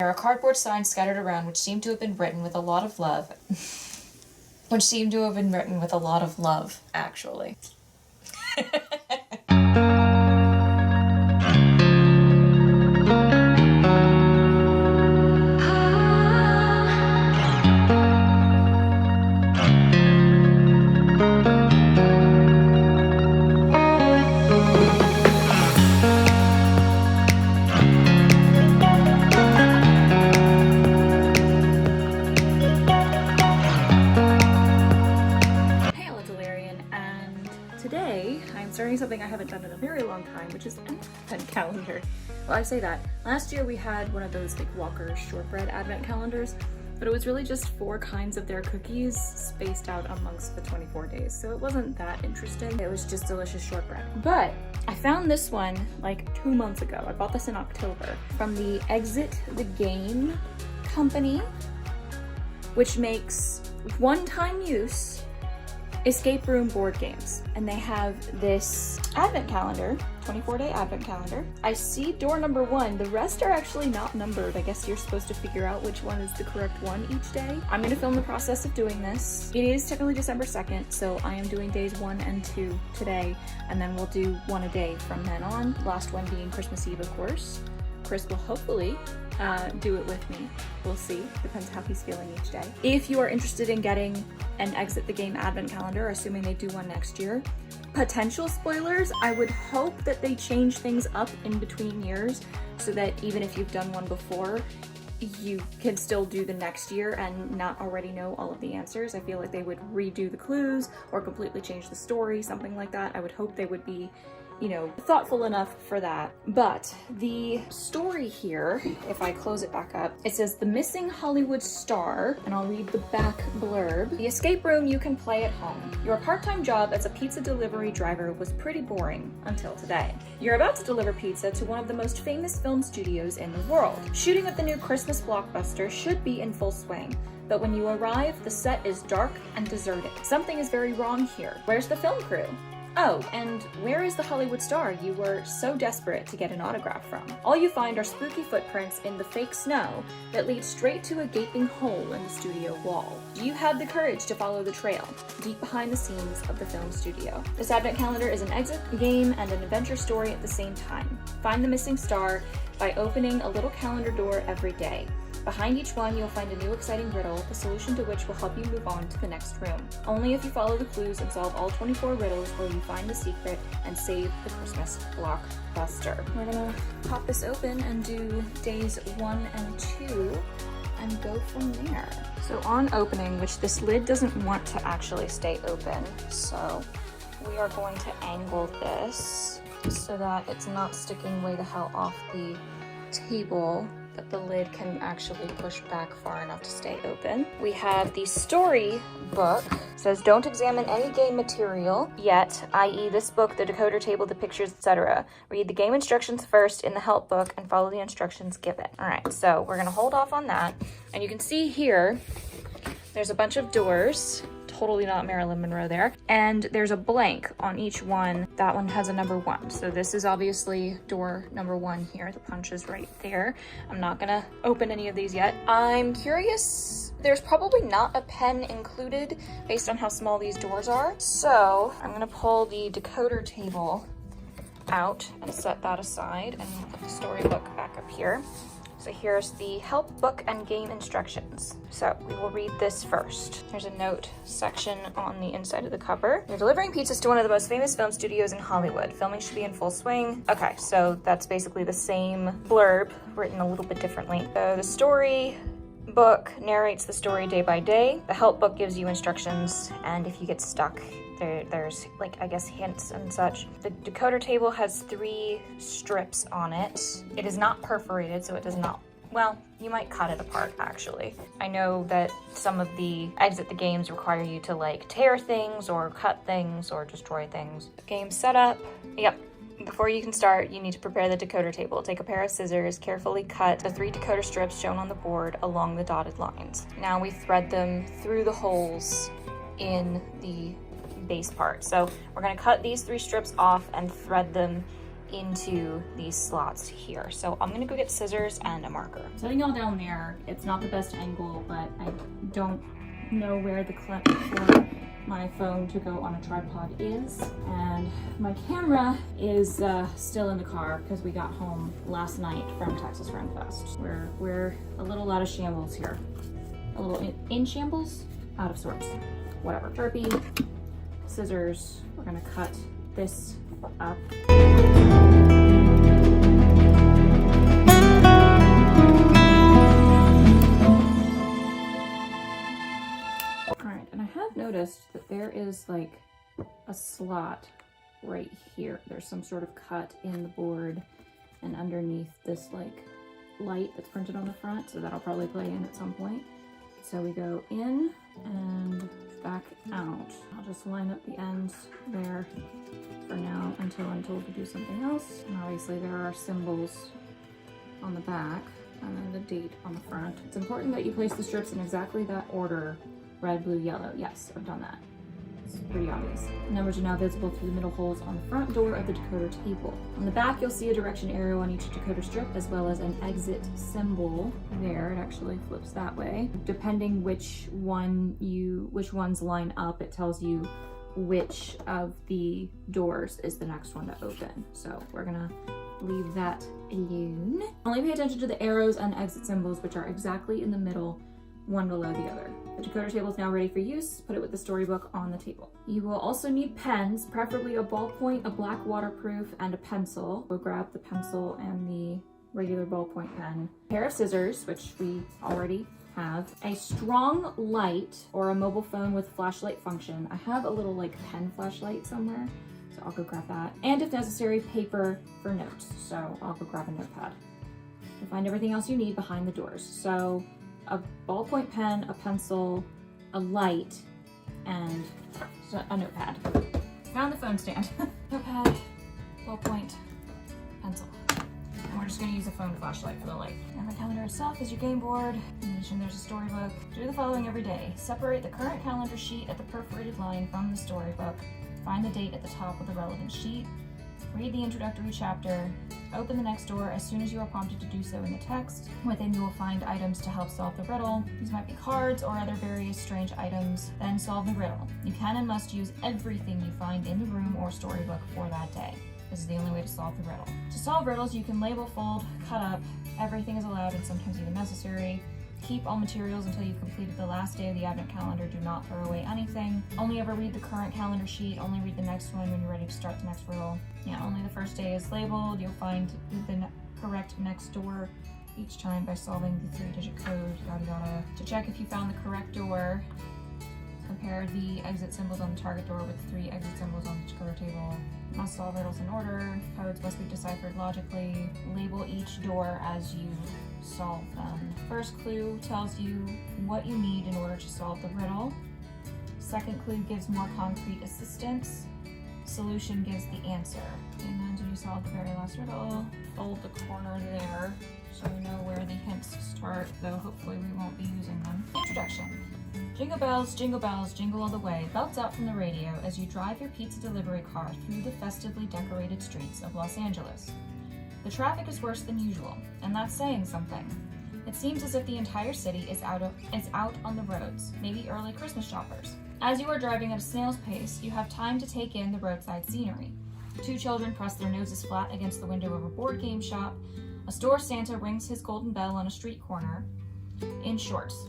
are cardboard signs scattered around which seem to have been written with a lot of love. Actually. Something I haven't done in a very long time, which is an advent calendar. Well, I say that. Last year we had one of those like Walker's shortbread advent calendars, but it was really just 4 kinds of their cookies spaced out amongst the 24 days. So it wasn't that interesting. It was just delicious shortbread. But I found this one like 2 months ago. I bought this in October from the Exit the Game company, which makes one-time use escape room board games. And they have this advent calendar, 24-day advent calendar. I see door number 1. The rest are actually not numbered. I guess you're supposed to figure out which one is the correct one each day. I'm gonna film the process of doing this. It is technically December 2nd, so I am doing days 1 and 2 today, and then we'll do 1 a day from then on. Last one being Christmas Eve, of course. Chris will hopefully do it with me. We'll see. Depends how he's feeling each day. If you are interested in getting an Exit the Game advent calendar, assuming they do one next year, potential spoilers, I would hope that they change things up in between years so that even if you've done one before, you can still do the next year and not already know all of the answers. I feel like they would redo the clues or completely change the story, something like that. I would hope they would be, you know, thoughtful enough for that. But the story here, if I close it back up, it says the missing Hollywood star, and I'll read the back blurb. The escape room you can play at home. Your part-time job as a pizza delivery driver was pretty boring until today. You're about to deliver pizza to one of the most famous film studios in the world. Shooting of the new Christmas blockbuster should be in full swing. But when you arrive, the set is dark and deserted. Something is very wrong here. Where's the film crew? Oh, and where is the Hollywood star you were so desperate to get an autograph from? All you find are spooky footprints in the fake snow that lead straight to a gaping hole in the studio wall. Do you have the courage to follow the trail deep behind the scenes of the film studio? This advent calendar is an exit game and an adventure story at the same time. Find the missing star by opening a little calendar door every day. Behind each one, you'll find a new exciting riddle, the solution to which will help you move on to the next room. Only if you follow the clues and solve all 24 riddles will you find the secret and save the Christmas blockbuster. We're gonna pop this open and do days 1 and 2 and go from there. So on opening, which this lid doesn't want to actually stay open, so we are going to angle this so that it's not sticking way the hell off the table, but the lid can actually push back far enough to stay open. We have the story book. It says don't examine any game material yet, i.e. this book, the decoder table, the pictures, etc. Read the game instructions first in the help book and follow the instructions given. All right, so we're gonna hold off on that. And you can see here, there's a bunch of doors. Totally not Marilyn Monroe there. And there's a blank on each one. That one has a number 1. So this is obviously door number 1 here. The punch is right there. I'm not gonna open any of these yet. I'm curious, there's probably not a pen included based on how small these doors are. So I'm gonna pull the decoder table out and set that aside and put the storybook back up here. So here's the help book and game instructions. So we will read this first. There's a note section on the inside of the cover. You're delivering pizzas to one of the most famous film studios in Hollywood. Filming should be in full swing. Okay, so that's basically the same blurb written a little bit differently. So the story book narrates the story day by day. The help book gives you instructions, and if you get stuck, there's like, I guess, hints and such. The decoder table has 3 strips on it. It is not perforated, so it does not, well, you might cut it apart actually. I know that some of the Exit the Games require you to like tear things or cut things or destroy things. Game setup, yep. Before you can start, you need to prepare the decoder table. Take a pair of scissors, carefully cut the 3 decoder strips shown on the board along the dotted lines. Now we thread them through the holes in the base part. So we're going to cut these 3 strips off and thread them into these slots here. So I'm gonna go get scissors and a marker. Setting y'all down there, it's not the best angle, but I don't know where the clamp for my phone to go on a tripod is. And my camera is still in the car because we got home last night from Texas Friend Fest. We're a little out of shambles here. A little in shambles? Out of sorts. Whatever. Sharpie, scissors. We're gonna cut this up. Alright, and I have noticed that there is like a slot right here. There's some sort of cut in the board and underneath this like light that's printed on the front, so that'll probably play in at some point. So we go in and back out. I'll just line up the ends there for now until I'm told to do something else. And obviously there are symbols on the back and then the date on the front. It's important that you place the strips in exactly that order: red, blue, yellow. Yes, I've done that. It's pretty obvious. The numbers are now visible through the middle holes on the front door of the decoder table. On the back, you'll see a direction arrow on each decoder strip, as well as an exit symbol there. It actually flips that way. Depending which ones line up, it tells you which of the doors is the next one to open. So we're gonna leave that alone. Only pay attention to the arrows and exit symbols, which are exactly in the middle, one below the other. The decoder table is now ready for use. Put it with the storybook on the table. You will also need pens, preferably a ballpoint, a black waterproof, and a pencil. We'll grab the pencil and the regular ballpoint pen. A pair of scissors, which we already have. A strong light or a mobile phone with flashlight function. I have a little like pen flashlight somewhere, so I'll go grab that. And if necessary, paper for notes. So I'll go grab a notepad. You'll find everything else you need behind the doors. So a ballpoint pen, a pencil, a light, and a notepad. Found the phone stand. Notepad, ballpoint, pencil. And we're just gonna use a phone flashlight for the light. And the calendar itself is your game board. In addition, there's a storybook. Do the following every day. Separate the current calendar sheet at the perforated line from the storybook. Find the date at the top of the relevant sheet. Read the introductory chapter. Open the next door as soon as you are prompted to do so in the text. Within, you will find items to help solve the riddle. These might be cards or other various strange items. Then solve the riddle. You can and must use everything you find in the room or storybook for that day. This is the only way to solve the riddle. To solve riddles, you can label, fold, cut up. Everything is allowed and sometimes even necessary. Keep all materials until you've completed the last day of the advent calendar. Do not throw away anything. Only ever read the current calendar sheet. Only read the next one when you're ready to start the next riddle. Yeah, only the first day is labeled. You'll find the correct next door each time by solving the 3-digit code, yada yada. To check if you found the correct door, compare the exit symbols on the target door with the 3 exit symbols on the decoder table. Must solve riddles in order. Codes must be deciphered logically. Label each door as you solve them. First clue tells you what you need in order to solve the riddle. Second clue gives more concrete assistance. Solution gives the answer. And then to solve the very last riddle, fold the corner there so we know where the hints start, though hopefully we won't be using them. Introduction. Jingle bells, jingle all the way. Belts out from the radio as you drive your pizza delivery car through the festively decorated streets of Los Angeles. The traffic is worse than usual, and that's saying something. It seems as if the entire city is out on the roads, maybe early Christmas shoppers. As you are driving at a snail's pace, you have time to take in the roadside scenery. 2 children press their noses flat against the window of a board game shop. A store Santa rings his golden bell on a street corner in shorts.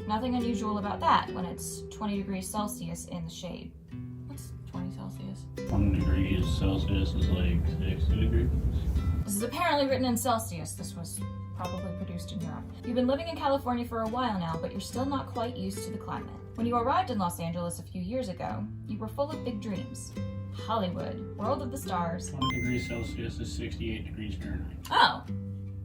Nothing unusual about that when it's 20 degrees Celsius in the shade. What's 20 Celsius? 1 degree Celsius is like 60 degrees. This is apparently written in Celsius. This was probably produced in Europe. You've been living in California for a while now, but you're still not quite used to the climate. When you arrived in Los Angeles a few years ago, you were full of big dreams. Hollywood, world of the stars. 1 degree Celsius is 68 degrees Fahrenheit. Oh,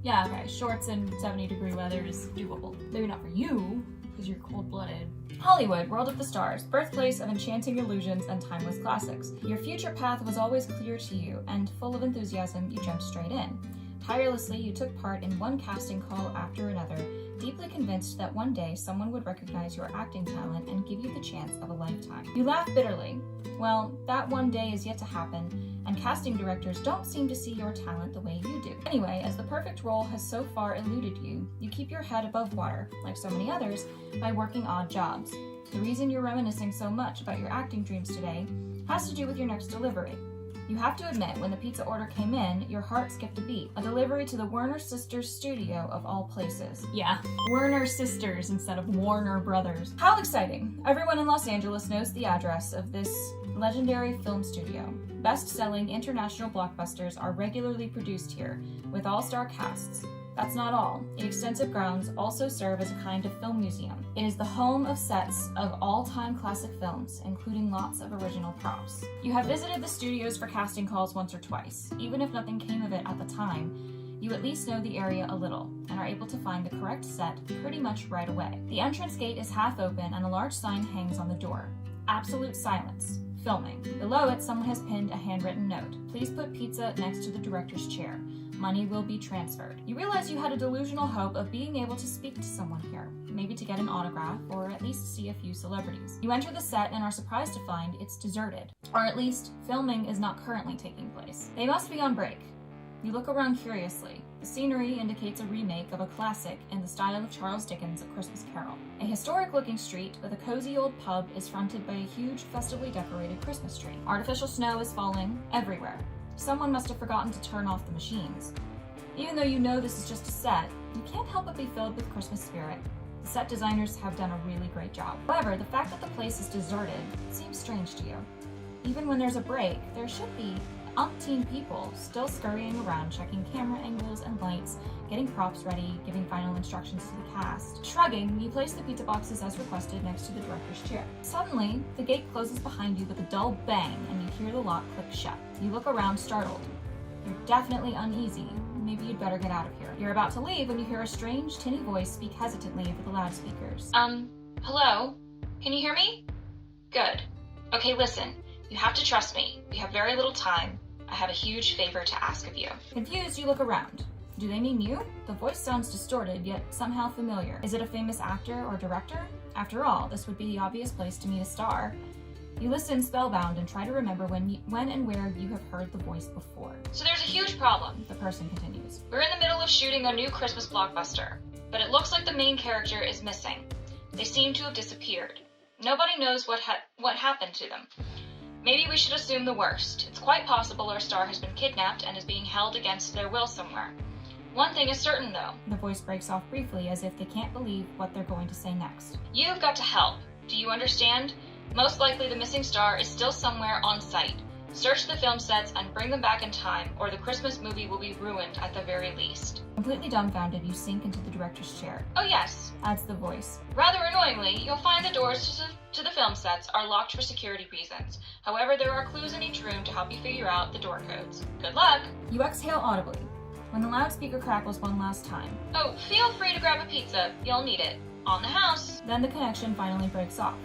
yeah, okay. Shorts and 70-degree weather is doable. Maybe not for you, because you're cold-blooded. Hollywood, world of the stars, birthplace of enchanting illusions and timeless classics. Your future path was always clear to you, and full of enthusiasm, you jumped straight in. Tirelessly, you took part in one casting call after another, deeply convinced that one day someone would recognize your acting talent and give you the chance of a lifetime. You laughed bitterly, Well, that one day is yet to happen, and casting directors don't seem to see your talent the way you do. Anyway, as the perfect role has so far eluded you, you keep your head above water, like so many others, by working odd jobs. The reason you're reminiscing so much about your acting dreams today has to do with your next delivery. You have to admit, when the pizza order came in, your heart skipped a beat. A delivery to the Werner Sisters studio of all places. Yeah, Werner Sisters instead of Warner Brothers. How exciting! Everyone in Los Angeles knows the address of this legendary film studio. Best-selling international blockbusters are regularly produced here, with all-star casts. That's not all. The extensive grounds also serve as a kind of film museum. It is the home of sets of all-time classic films, including lots of original props. You have visited the studios for casting calls once or twice. Even if nothing came of it at the time, you at least know the area a little, and are able to find the correct set pretty much right away. The entrance gate is half open and a large sign hangs on the door. Absolute silence. Filming. Below it, someone has pinned a handwritten note. Please put pizza next to the director's chair. Money will be transferred. You realize you had a delusional hope of being able to speak to someone here, maybe to get an autograph or at least see a few celebrities. You enter the set and are surprised to find it's deserted, or at least filming is not currently taking place. They must be on break. You look around curiously. The scenery indicates a remake of a classic in the style of Charles Dickens' A Christmas Carol. A historic-looking street with a cozy old pub is fronted by a huge, festively decorated Christmas tree. Artificial snow is falling everywhere. Someone must have forgotten to turn off the machines. Even though you know this is just a set, you can't help but be filled with Christmas spirit. The set designers have done a really great job. However, the fact that the place is deserted seems strange to you. Even when there's a break, there should be umpteen people still scurrying around, checking camera angles and lights, getting props ready, giving final instructions to the cast. Shrugging, you place the pizza boxes as requested next to the director's chair. Suddenly, the gate closes behind you with a dull bang and you hear the lock click shut. You look around startled. You're definitely uneasy. Maybe you'd better get out of here. You're about to leave when you hear a strange, tinny voice speak hesitantly over the loudspeakers. Hello? Can you hear me? Good. Okay, listen. You have to trust me. We have very little time. I have a huge favor to ask of you. Confused, you look around. Do they mean you? The voice sounds distorted, yet somehow familiar. Is it a famous actor or director? After all, this would be the obvious place to meet a star. You listen spellbound and try to remember when and where you have heard the voice before. So there's a huge problem, the person continues. We're in the middle of shooting a new Christmas blockbuster, but it looks like the main character is missing. They seem to have disappeared. Nobody knows what happened to them. Maybe we should assume the worst. It's quite possible our star has been kidnapped and is being held against their will somewhere. One thing is certain, though. The voice breaks off briefly as if they can't believe what they're going to say next. You've got to help. Do you understand? Most likely the missing star is still somewhere on site. Search the film sets and bring them back in time, or the Christmas movie will be ruined at the very least. Completely dumbfounded, you sink into the director's chair. Oh yes, adds the voice. Rather annoyingly, you'll find the doors to the film sets are locked for security reasons. However, there are clues in each room to help you figure out the door codes. Good luck! You exhale audibly, when the loudspeaker crackles one last time. Oh, feel free to grab a pizza. You'll need it. On the house! Then the connection finally breaks off.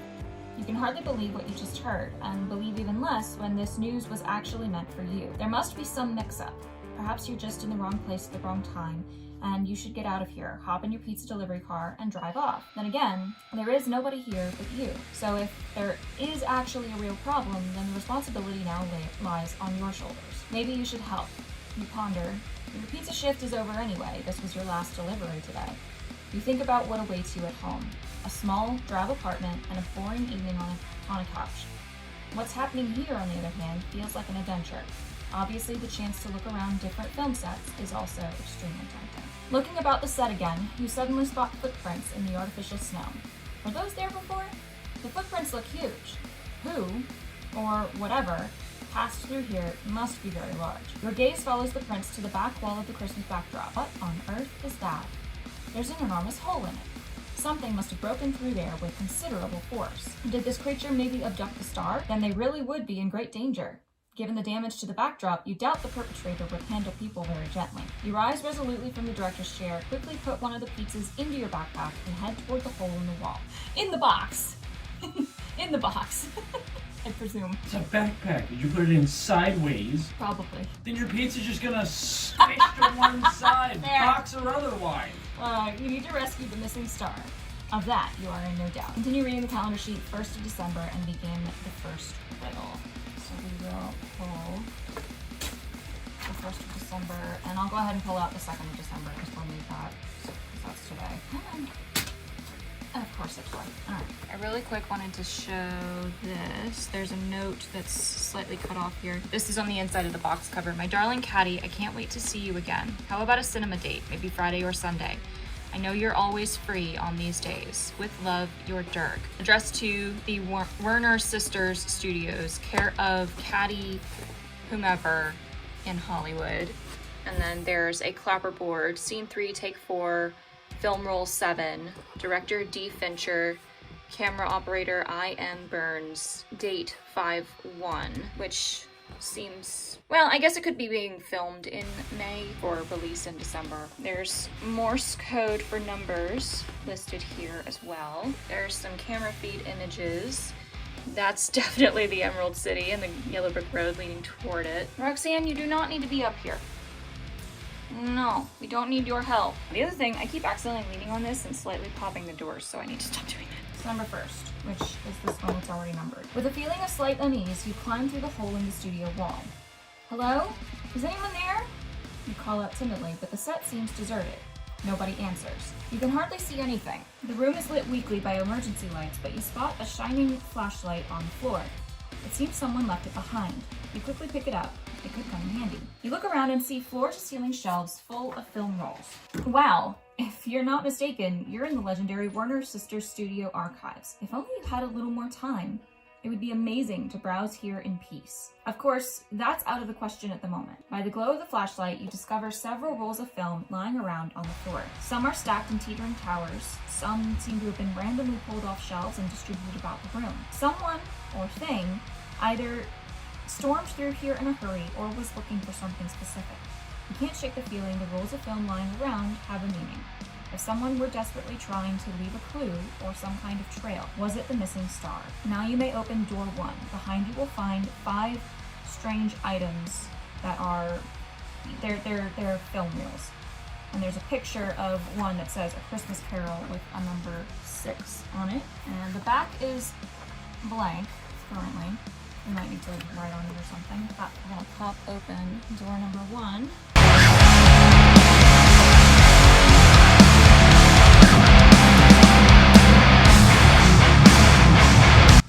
You can hardly believe what you just heard, and believe even less when this news was actually meant for you. There must be some mix-up. Perhaps you're just in the wrong place at the wrong time, and you should get out of here, hop in your pizza delivery car, and drive off. Then again, there is nobody here but you. So if there is actually a real problem, then the responsibility now lies on your shoulders. Maybe you should help. You ponder. Your pizza shift is over anyway. This was your last delivery today. You think about what awaits you at home. A small, drab apartment and a boring evening on a couch. What's happening here, on the other hand, feels like an adventure. Obviously, the chance to look around different film sets is also extremely tempting. Looking about the set again, you suddenly spot footprints in the artificial snow. Were those there before? The footprints look huge. Who, or whatever, passed through here must be very large. Your gaze follows the prints to the back wall of the Christmas backdrop. What on earth is that? There's an enormous hole in it. Something must have broken through there with considerable force. Did this creature maybe abduct the star? Then they really would be in great danger. Given the damage to the backdrop, you doubt the perpetrator would handle people very gently. You rise resolutely from the director's chair, quickly put one of the pizzas into your backpack, and head toward the hole in the wall. In the box! In the box. I presume. It's a backpack. Did you put it in sideways? Probably. Then your pizza's just gonna squish to one side, There. box or otherwise. You need to rescue the missing star. Of that, you are in no doubt. Continue reading the calendar sheet 1st of December and begin the first riddle. So we will pull the 1st of December, and I'll go ahead and pull out the 2nd of December because we'll need that. Because that's today. And of course it's one. Alright. I really quick wanted to show this. There's a note that's slightly cut off here. This is on the inside of the box cover. My darling Caddy, I can't wait to see you again. How about a cinema date? Maybe Friday or Sunday. I know you're always free on these days. With love, your Dirk. Addressed to the Werner Sisters Studios, care of Caddy whomever in Hollywood. And then there's a clapperboard, scene 3, take 4, film roll 7, director D. Fincher, camera operator I.M. Burns, date 5/1, which seems, well, I guess it could be being filmed in May for release in December. There's Morse code for numbers listed here as well. There's some camera feed images. That's definitely the Emerald City and the yellow brick road leading toward it. Roxanne, you do not need to be up here. No, we don't need your help. The other thing, I keep accidentally leaning on this and slightly popping the doors, so I need to stop doing that. So number 1st, which is this one that's already numbered. With a feeling of slight unease, you climb through the hole in the studio wall. Hello? Is anyone there? You call out timidly, but the set seems deserted. Nobody answers. You can hardly see anything. The room is lit weakly by emergency lights, but you spot a shining flashlight on the floor. It seems someone left it behind. You quickly pick it up. It could come in handy. You look around and see floor-to-ceiling shelves full of film rolls. Wow, if you're not mistaken, you're in the legendary Werner Sisters Studio archives. If only you had a little more time, it would be amazing to browse here in peace. Of course, that's out of the question at the moment. By the glow of the flashlight, you discover several rolls of film lying around on the floor. Some are stacked in teetering towers. Some seem to have been randomly pulled off shelves and distributed about the room. Someone, or thing, either stormed through here in a hurry or was looking for something specific. You can't shake the feeling the rolls of film lying around have a meaning. If someone were desperately trying to leave a clue or some kind of trail, was it the missing star? Now you may open door 1. Behind you will find 5 strange items that are, they're film reels. And there's a picture of one that says A Christmas Carol with a number 6 on it. And the back is blank currently. You might need to write on it or something. But we're gonna pop open door number 1.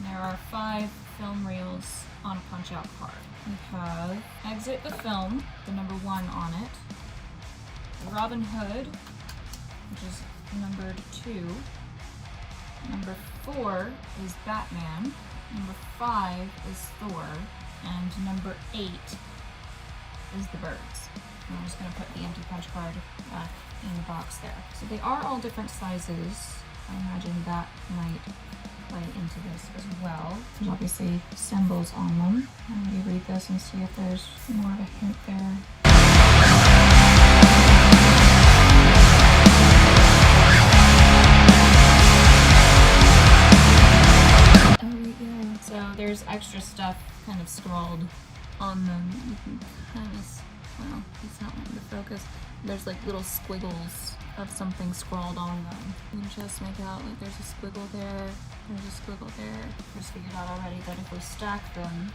There are 5 film reels on a punch-out card. We have Exit the Film, the number 1 on it. Robin Hood, which is numbered 2. Number 4 is Batman. Number 5 is Thor, and number 8 is the Birds. And I'm just going to put the empty punch card back in the box there. So they are all different sizes. I imagine that might play into this as well. There's obviously symbols on them. Let me read this and see if there's more of a hint there. So there's extra stuff kind of scrawled on them. You can kind of, well, it's not wanting to focus. There's like little squiggles of something scrawled on them. You can just make out like there's a squiggle there, there's a squiggle there. I just figured out already that if we stack them,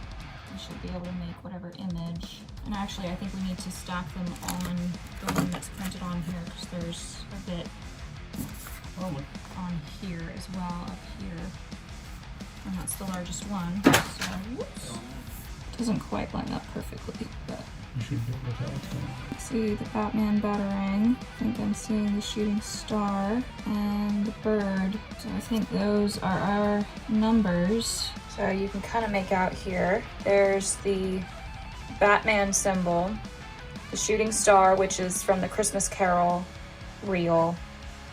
we should be able to make whatever image. And actually, I think we need to stack them on the one that's printed on here because there's a bit on here as well, up here. And that's the largest one, so whoops. Doesn't quite line up perfectly, but You should be able to tell. see the Batman Batarang. I think I'm seeing the shooting star and the bird. So I think those are our numbers. So you can kind of make out here. There's the Batman symbol, the shooting star, which is from the Christmas Carol reel,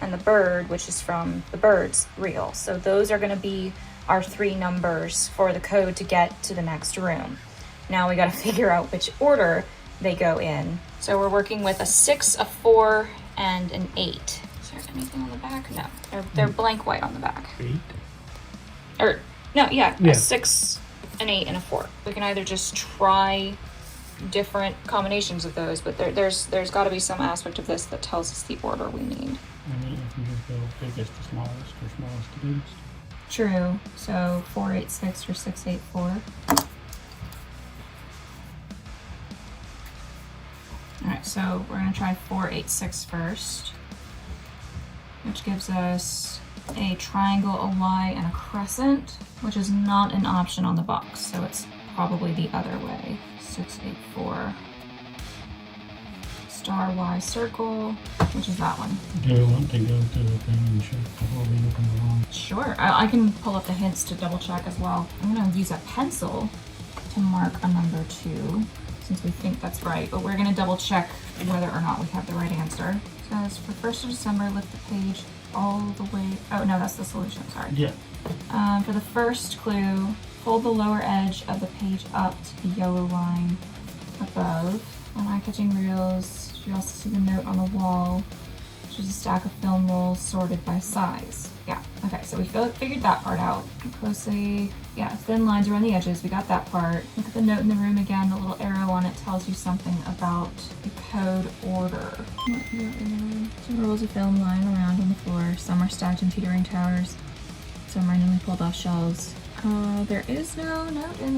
and the bird, which is from the Birds reel. So those are going to be our 3 numbers for the code to get to the next room. Now we got to figure out which order they go in. So we're working with a 6, a 4, and an 8. Is there anything on the back? No, they're blank white on the back. 8? Or no, yeah, Yeah. a 6, an 8, and a 4. We can either just try different combinations of those, but there's got to be some aspect of this that tells us the order we need. I mean, if you just go 15 biggest to smallest or smallest to biggest. True. So 486 or 684. Alright, so we're going to try 486 first, which gives us a triangle, a Y, and a crescent, which is not an option on the box, so it's probably the other way. 684. Star, Y, circle, which is that one. Do you want to go to the thing and check before we open the wrong? Sure, I can pull up the hints to double check as well. I'm going to use a pencil to mark a number 2, since we think that's right, but we're going to double check whether or not we have the right answer. So it's for 1st of December, lift the page all the way, oh no, that's the solution, sorry. Yeah. For the first clue, fold the lower edge of the page up to the yellow line above. On eye-catching reels, you also see the note on the wall, which is a stack of film rolls sorted by size. Yeah, okay, so we figured that part out. Look closely, yeah, thin lines around the edges, we got that part. Look at the note in the room again, the little arrow on it tells you something about the code order. Some rolls of film lying around on the floor, some are stacked in teetering towers, some randomly pulled off shelves. There is no note in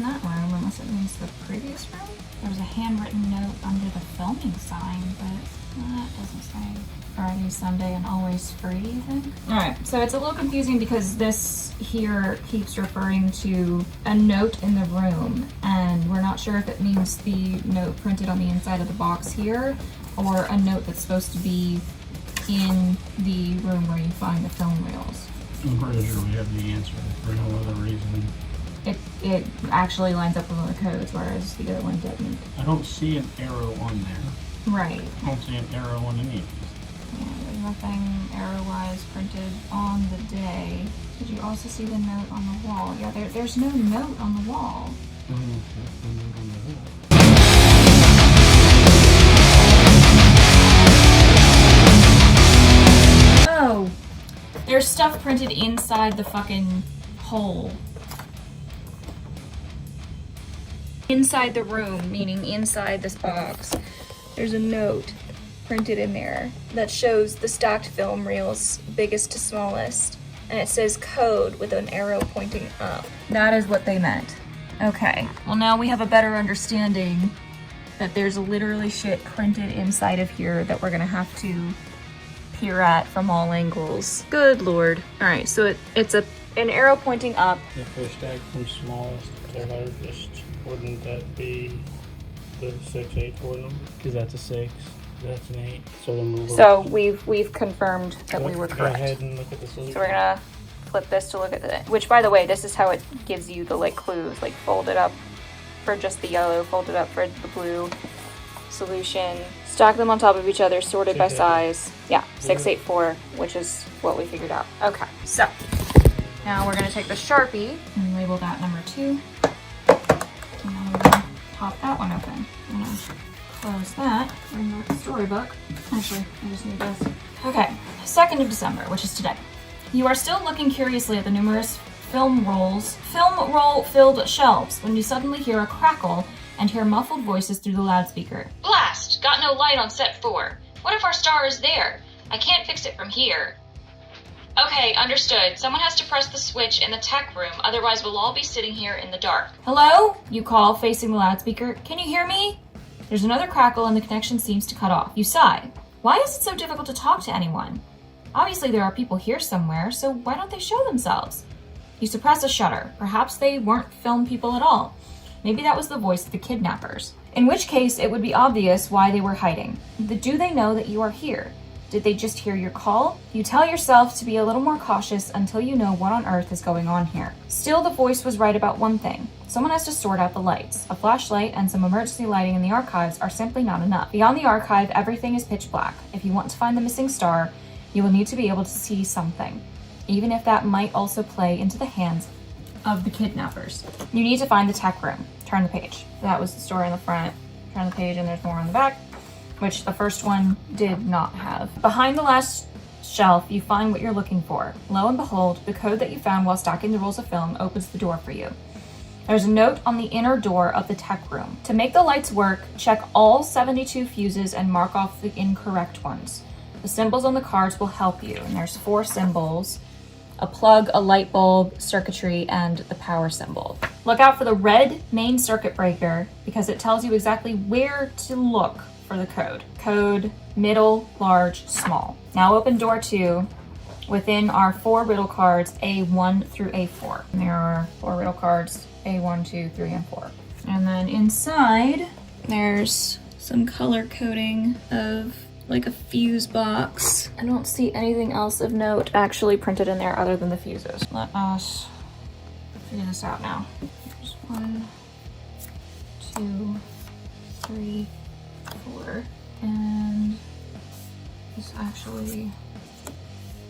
that room, unless it means the previous room. There was a handwritten note under the filming sign, but that doesn't say. Friday, Sunday, and always free, you think? Alright, so it's a little confusing because this here keeps referring to a note in the room, and we're not sure if it means the note printed on the inside of the box here, or a note that's supposed to be in the room where you find the film reels. I'm pretty sure we have the answer for no other reason. It actually lines up with one of the codes, whereas the other one didn't. I don't see an arrow on there. Right. I don't see an arrow on any of these. Yeah, there's nothing arrow-wise printed on the day. Did you also see the note on the wall? Yeah, there's no note on the wall. Oh! There's stuff printed inside the fucking hole. Inside the room, meaning inside this box, there's a note printed in there that shows the stacked film reels, biggest to smallest, and it says code with an arrow pointing up. That is what they meant. Okay, well now we have a better understanding that there's literally shit printed inside of here that we're gonna have to peer at from all angles. Good lord. Alright, so it's an arrow pointing up. If they're stacked from smallest to largest, wouldn't that be the 684 number? Because that's a 6, that's an 8. So then we'll So we've confirmed that we were Go correct. ahead and look at the solution. So we're gonna flip this to look at the, which by the way, this is how it gives you the like clues, like fold it up for just the yellow, fold it up for the blue solution, stack them on top of each other, sorted by size. Yeah, 684, which is what we figured out. Okay, so now we're gonna take the Sharpie and label that number 2. And now we're gonna pop that one open. I'm gonna close that, bring back the storybook. Actually, I just need this. Okay, 2nd of December, which is today. You are still looking curiously at the numerous film roll filled shelves when you suddenly hear a crackle and hear muffled voices through the loudspeaker. Blast! Got no light on set 4. What if our star is there? I can't fix it from here. Okay, understood. Someone has to press the switch in the tech room, otherwise we'll all be sitting here in the dark. Hello? You call, facing the loudspeaker. Can you hear me? There's another crackle and the connection seems to cut off. You sigh. Why is it so difficult to talk to anyone? Obviously there are people here somewhere, so why don't they show themselves? You suppress a shudder. Perhaps they weren't film people at all. Maybe that was the voice of the kidnappers. In which case, it would be obvious why they were hiding. Do they know that you are here? Did they just hear your call? You tell yourself to be a little more cautious until you know what on earth is going on here. Still, the voice was right about one thing. Someone has to sort out the lights. A flashlight and some emergency lighting in the archives are simply not enough. Beyond the archive, everything is pitch black. If you want to find the missing star, you will need to be able to see something, even if that might also play into the hands of the kidnappers. You need to find the tech room. Turn the page. That was the story on the front. Turn the page and there's more on the back, which the first one did not have. Behind the last shelf, you find what you're looking for. Lo and behold, the code that you found while stacking the rolls of film opens the door for you. There's a note on the inner door of the tech room. To make the lights work, check all 72 fuses and mark off the incorrect ones. The symbols on the cards will help you, and there's 4 symbols: a plug, a light bulb, circuitry, and the power symbol. Look out for the red main circuit breaker because it tells you exactly where to look for the code. Code middle, large, small. Now open door 2 within our 4 riddle cards A1 through A4. And there are 4 riddle cards A1, 2, 3, and 4. And then inside there's some color coding of like a fuse box. I don't see anything else of note actually printed in there other than the fuses. Let us figure this out now. There's 1, 2, 3, 4, and this actually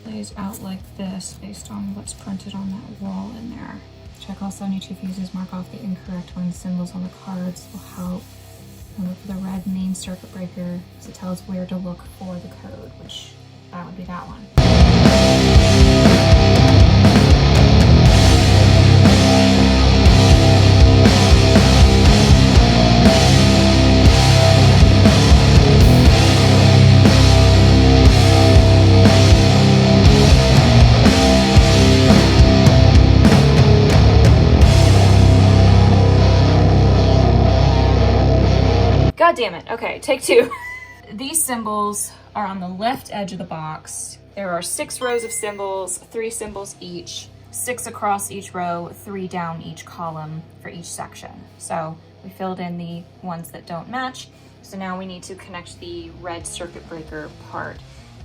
lays out like this based on what's printed on that wall in there. Check all 72 fuses, mark off the incorrect ones. Symbols on the cards will help. And look for the red main circuit breaker because it tells where to look for the code, which that would be that one. God damn it. Okay, take 2. These symbols are on the left edge of the box. There are 6 rows of symbols, 3 symbols each, 6 across each row, 3 down each column for each section. So we filled in the ones that don't match. So now we need to connect the red circuit breaker part.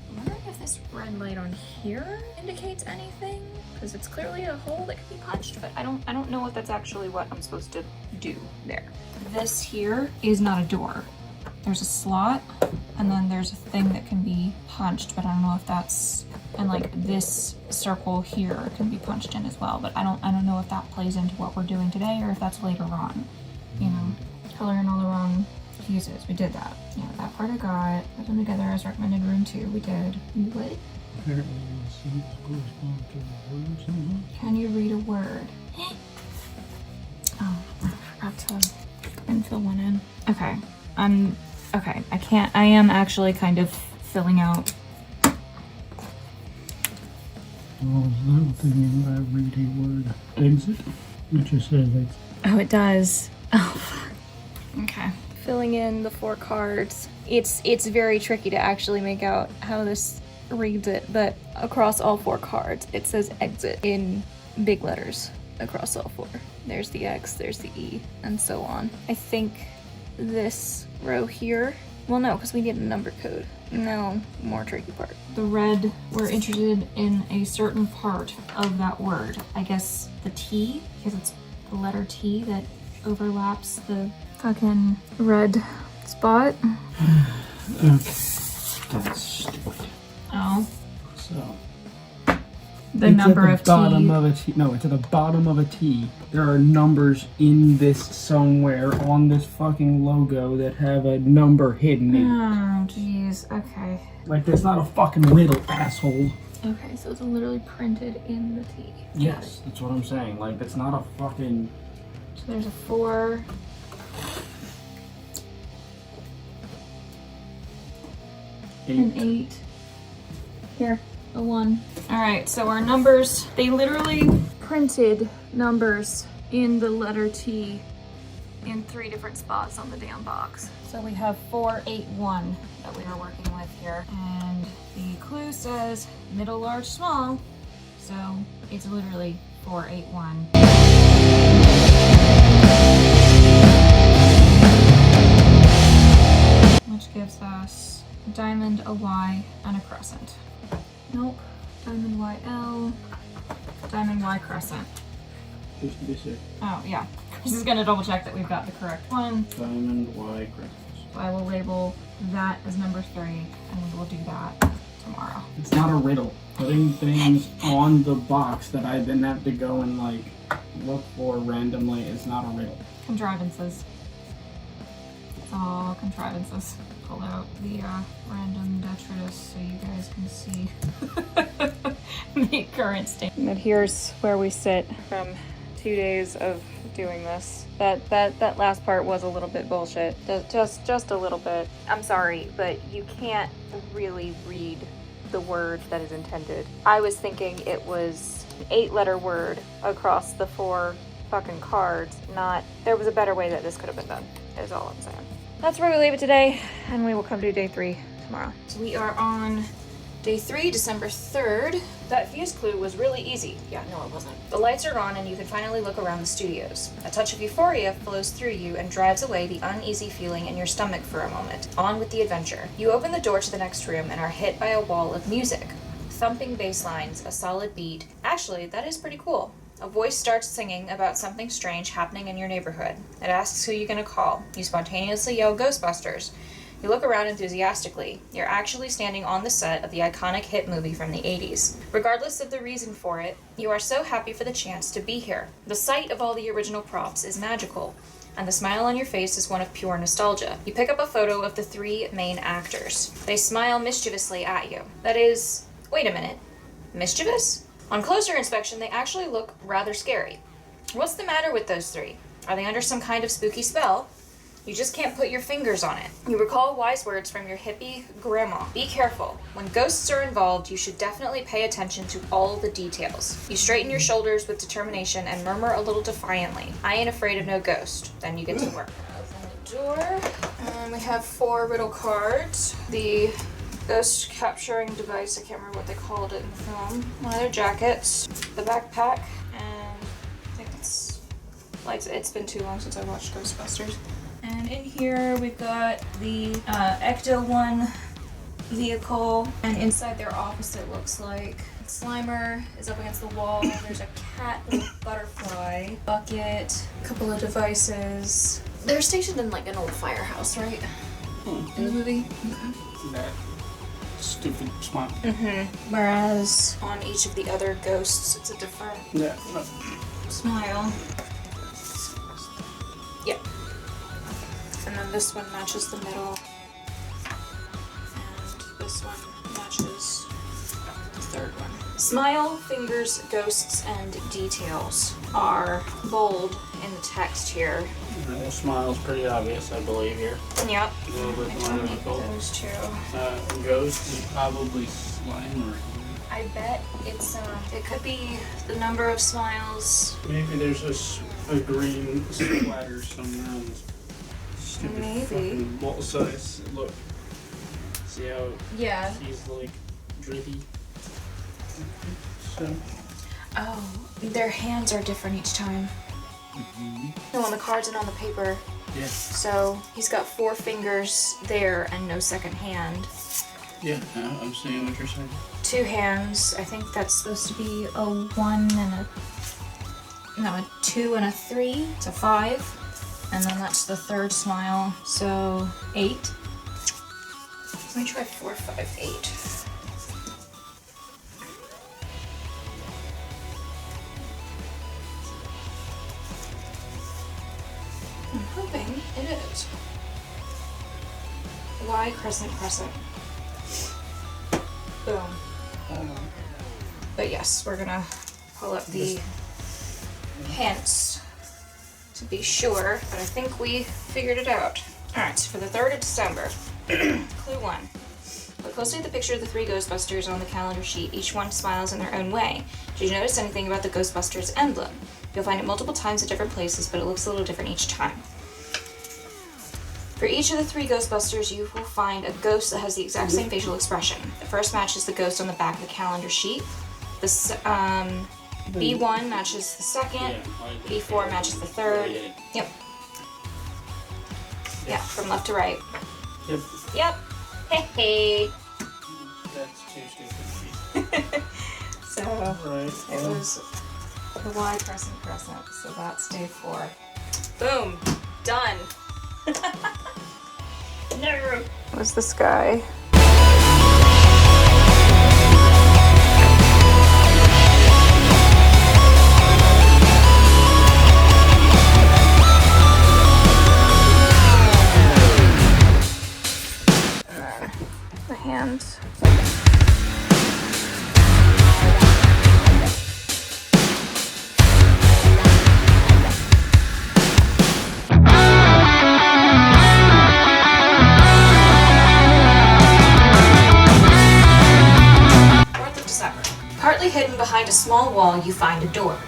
I'm wondering if this red light on here indicates anything, because it's clearly a hole that could be punched, but I don't know if that's actually what I'm supposed to do there. This here is not a door. There's a slot, and then there's a thing that can be punched, but I don't know if that's, and like this circle here can be punched in as well, but I don't know if that plays into what we're doing today or if that's later on. You know, coloring all the wrong fuses. We did that. Yeah, that part I got. Put them together as recommended room 2. We did. What? Apparently the seats correspond to the words in them. Can you read a word? Oh, I forgot to fill one in. Okay. Okay. I am actually kind of filling out. Oh, is that what they mean by read a word? Exit? It just says exit. Oh, it does. Oh, fuck. Okay. Filling in the 4 cards. It's very tricky to actually make out how this reads it, but across all 4 cards, it says exit in big letters across all 4. There's the X, there's the E, and so on. I think this row here, well, no, because we need a number code. No, more tricky part. The red, we're interested in a certain part of that word. I guess the T, because it's the letter T that overlaps the fucking red spot. Okay. That's stupid. Oh. So. The number of It's at the bottom T. of a T. No, it's at the bottom of a T. There are numbers in this somewhere on this fucking logo that have a number hidden in it. Oh, jeez. Okay. Like, that's not a fucking riddle, asshole. Okay, so it's literally printed in the T. Yes, that's what I'm saying. Like, that's not a fucking... So there's a 4. An 8. Here, a 1. Alright, so our numbers, they literally printed numbers in the letter T in 3 different spots on the damn box. So we have 481 that we are working with here. And the clue says middle, large, small. So it's literally 481. Which gives us a diamond, a Y, and a crescent. Nope. Diamond, YL. Diamond, Y, crescent. Just to be safe. Oh, yeah. This is gonna double check that we've got the correct one. Diamond, Y, crescent. So I will label that as number 3, and we will do that tomorrow. It's not a riddle. Putting things on the box that I then have to go and, like, look for randomly is not a riddle. Contrivances. It's all contrivances. Pull out the random detritus so you guys can see the current state. And here's where we sit from 2 days of doing this. That last part was a little bit bullshit. Just a little bit. I'm sorry, but you can't really read the word that is intended. I was thinking it was an 8-letter word across the 4 fucking cards, not... There was a better way that this could have been done, is all I'm saying. That's where we leave it today, and we will come to day 3 tomorrow. So we are on day 3, December 3rd. That fuse clue was really easy. Yeah, no, it wasn't. The lights are on and you can finally look around the studios. A touch of euphoria flows through you and drives away the uneasy feeling in your stomach for a moment. On with the adventure. You open the door to the next room and are hit by a wall of music. Thumping bass lines, a solid beat. Actually, that is pretty cool. A voice starts singing about something strange happening in your neighborhood. It asks who you're gonna call. You spontaneously yell Ghostbusters. You look around enthusiastically. You're actually standing on the set of the iconic hit movie from the 80s. Regardless of the reason for it, you are so happy for the chance to be here. The sight of all the original props is magical, and the smile on your face is one of pure nostalgia. You pick up a photo of the 3 main actors. They smile mischievously at you. That is... wait a minute. Mischievous? On closer inspection, they actually look rather scary. What's the matter with those 3? Are they under some kind of spooky spell? You just can't put your fingers on it. You recall wise words from your hippie grandma. Be careful. When ghosts are involved, you should definitely pay attention to all the details. You straighten your shoulders with determination and murmur a little defiantly. I ain't afraid of no ghost. Then you get to work. Open the door. And we have 4 riddle cards. The ghost capturing device, I can't remember what they called it in the film. One of their jackets. The backpack. And I think it's... like, it's been too long since I watched Ghostbusters. And in here we've got the Ecto-1 vehicle, and inside their office it looks like Slimer is up against the wall. There's a cat with a butterfly, bucket, a couple of devices. They're stationed in like an old firehouse, right? In the movie? That stupid smile. Whereas on each of the other ghosts it's a different smile. Yep. And then this one matches the middle, and this one matches the third one. Smile, fingers, ghosts, and details are bold in the text here. The smile's pretty obvious, I believe, here. Yep. A little bit more difficult. Those two. Ghost is probably Slimer. I bet it's it could be the number of smiles. Maybe there's a green splatter somewhere on this stupid fucking wall size. Look. See how he's like drippy? So. Oh, their hands are different each time. No, on the cards and on the paper. Yeah. So he's got 4 fingers there and no second hand. Yeah, I'm seeing what you're saying. 2 hands. I think that's supposed to be a 1 and a 2 and a 3. It's a 5. And then that's the third smile. So 8. Let me try 4, 5, 8. I'm hoping it is. Y crescent crescent. Boom. But yes, we're gonna pull up the hints to be sure, but I think we figured it out. Alright, so for the 3rd of December, clue 1. Look closely at the picture of the 3 Ghostbusters on the calendar sheet. Each one smiles in their own way. Did you notice anything about the Ghostbusters emblem? You'll find it multiple times at different places, but it looks a little different each time. For each of the 3 Ghostbusters, you will find a ghost that has the exact same facial expression. The first matches the ghost on the back of the calendar sheet. The B1 matches the second. B4 matches the third. Yep. Yeah, from left to right. Yep. Yep. Hey. That's too stupid. So it was the Y crescent crescent. So that's day 4. Boom. Done. No. What's this guy? The hands. Partly hidden behind a small wall, you find a door.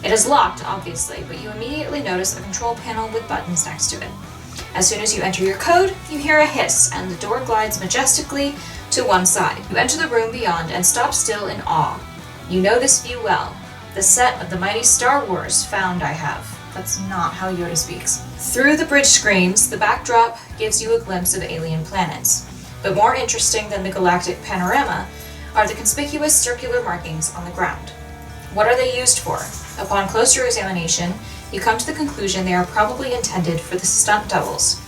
It is locked, obviously, but you immediately notice a control panel with buttons next to it. As soon as you enter your code, you hear a hiss, and the door glides majestically to one side. You enter the room beyond and stop still in awe. You know this view well. The set of the mighty Star Wars found I have. That's not how Yoda speaks. Through the bridge screens, the backdrop gives you a glimpse of alien planets. But more interesting than the galactic panorama are the conspicuous circular markings on the ground. What are they used for? Upon closer examination, you come to the conclusion they are probably intended for the stunt doubles.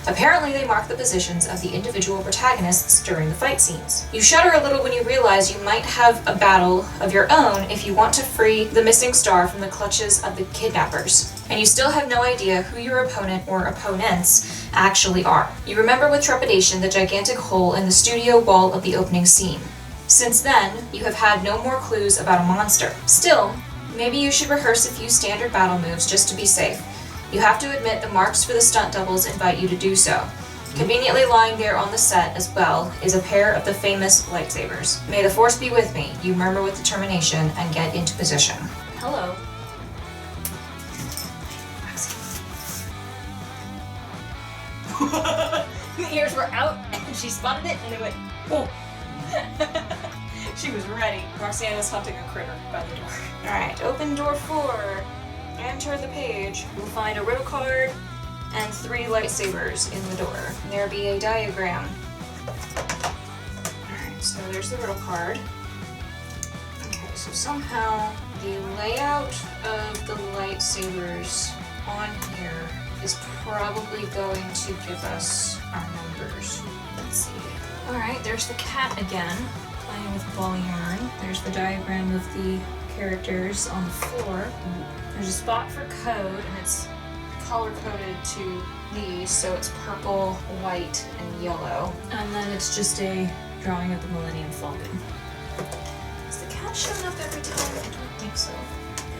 Apparently, they mark the positions of the individual protagonists during the fight scenes. You shudder a little when you realize you might have a battle of your own if you want to free the missing star from the clutches of the kidnappers. And you still have no idea who your opponent or opponents actually are. You remember with trepidation the gigantic hole in the studio wall of the opening scene. Since then, you have had no more clues about a monster. Still, maybe you should rehearse a few standard battle moves just to be safe. You have to admit the marks for the stunt doubles invite you to do so. Conveniently lying there on the set as well is a pair of the famous lightsabers. May the force be with me, you murmur with determination and get into position. Hello. The ears were out and she spotted it and it went, oh. She was ready. Roxanne is hunting a critter by the door. Alright, open door 4. Enter the page. You'll find a riddle card and 3 lightsabers in the door. There be a diagram. Alright, so there's the riddle card. Okay, so somehow the layout of the lightsabers on here is probably going to give us our numbers. Let's see. Alright, there's the cat again, playing with ball yarn. There's the diagram of the characters on the floor. There's a spot for code, and it's color-coded to these, so it's purple, white, and yellow. And then it's just a drawing of the Millennium Falcon. Is the cat showing up every time? I don't think so.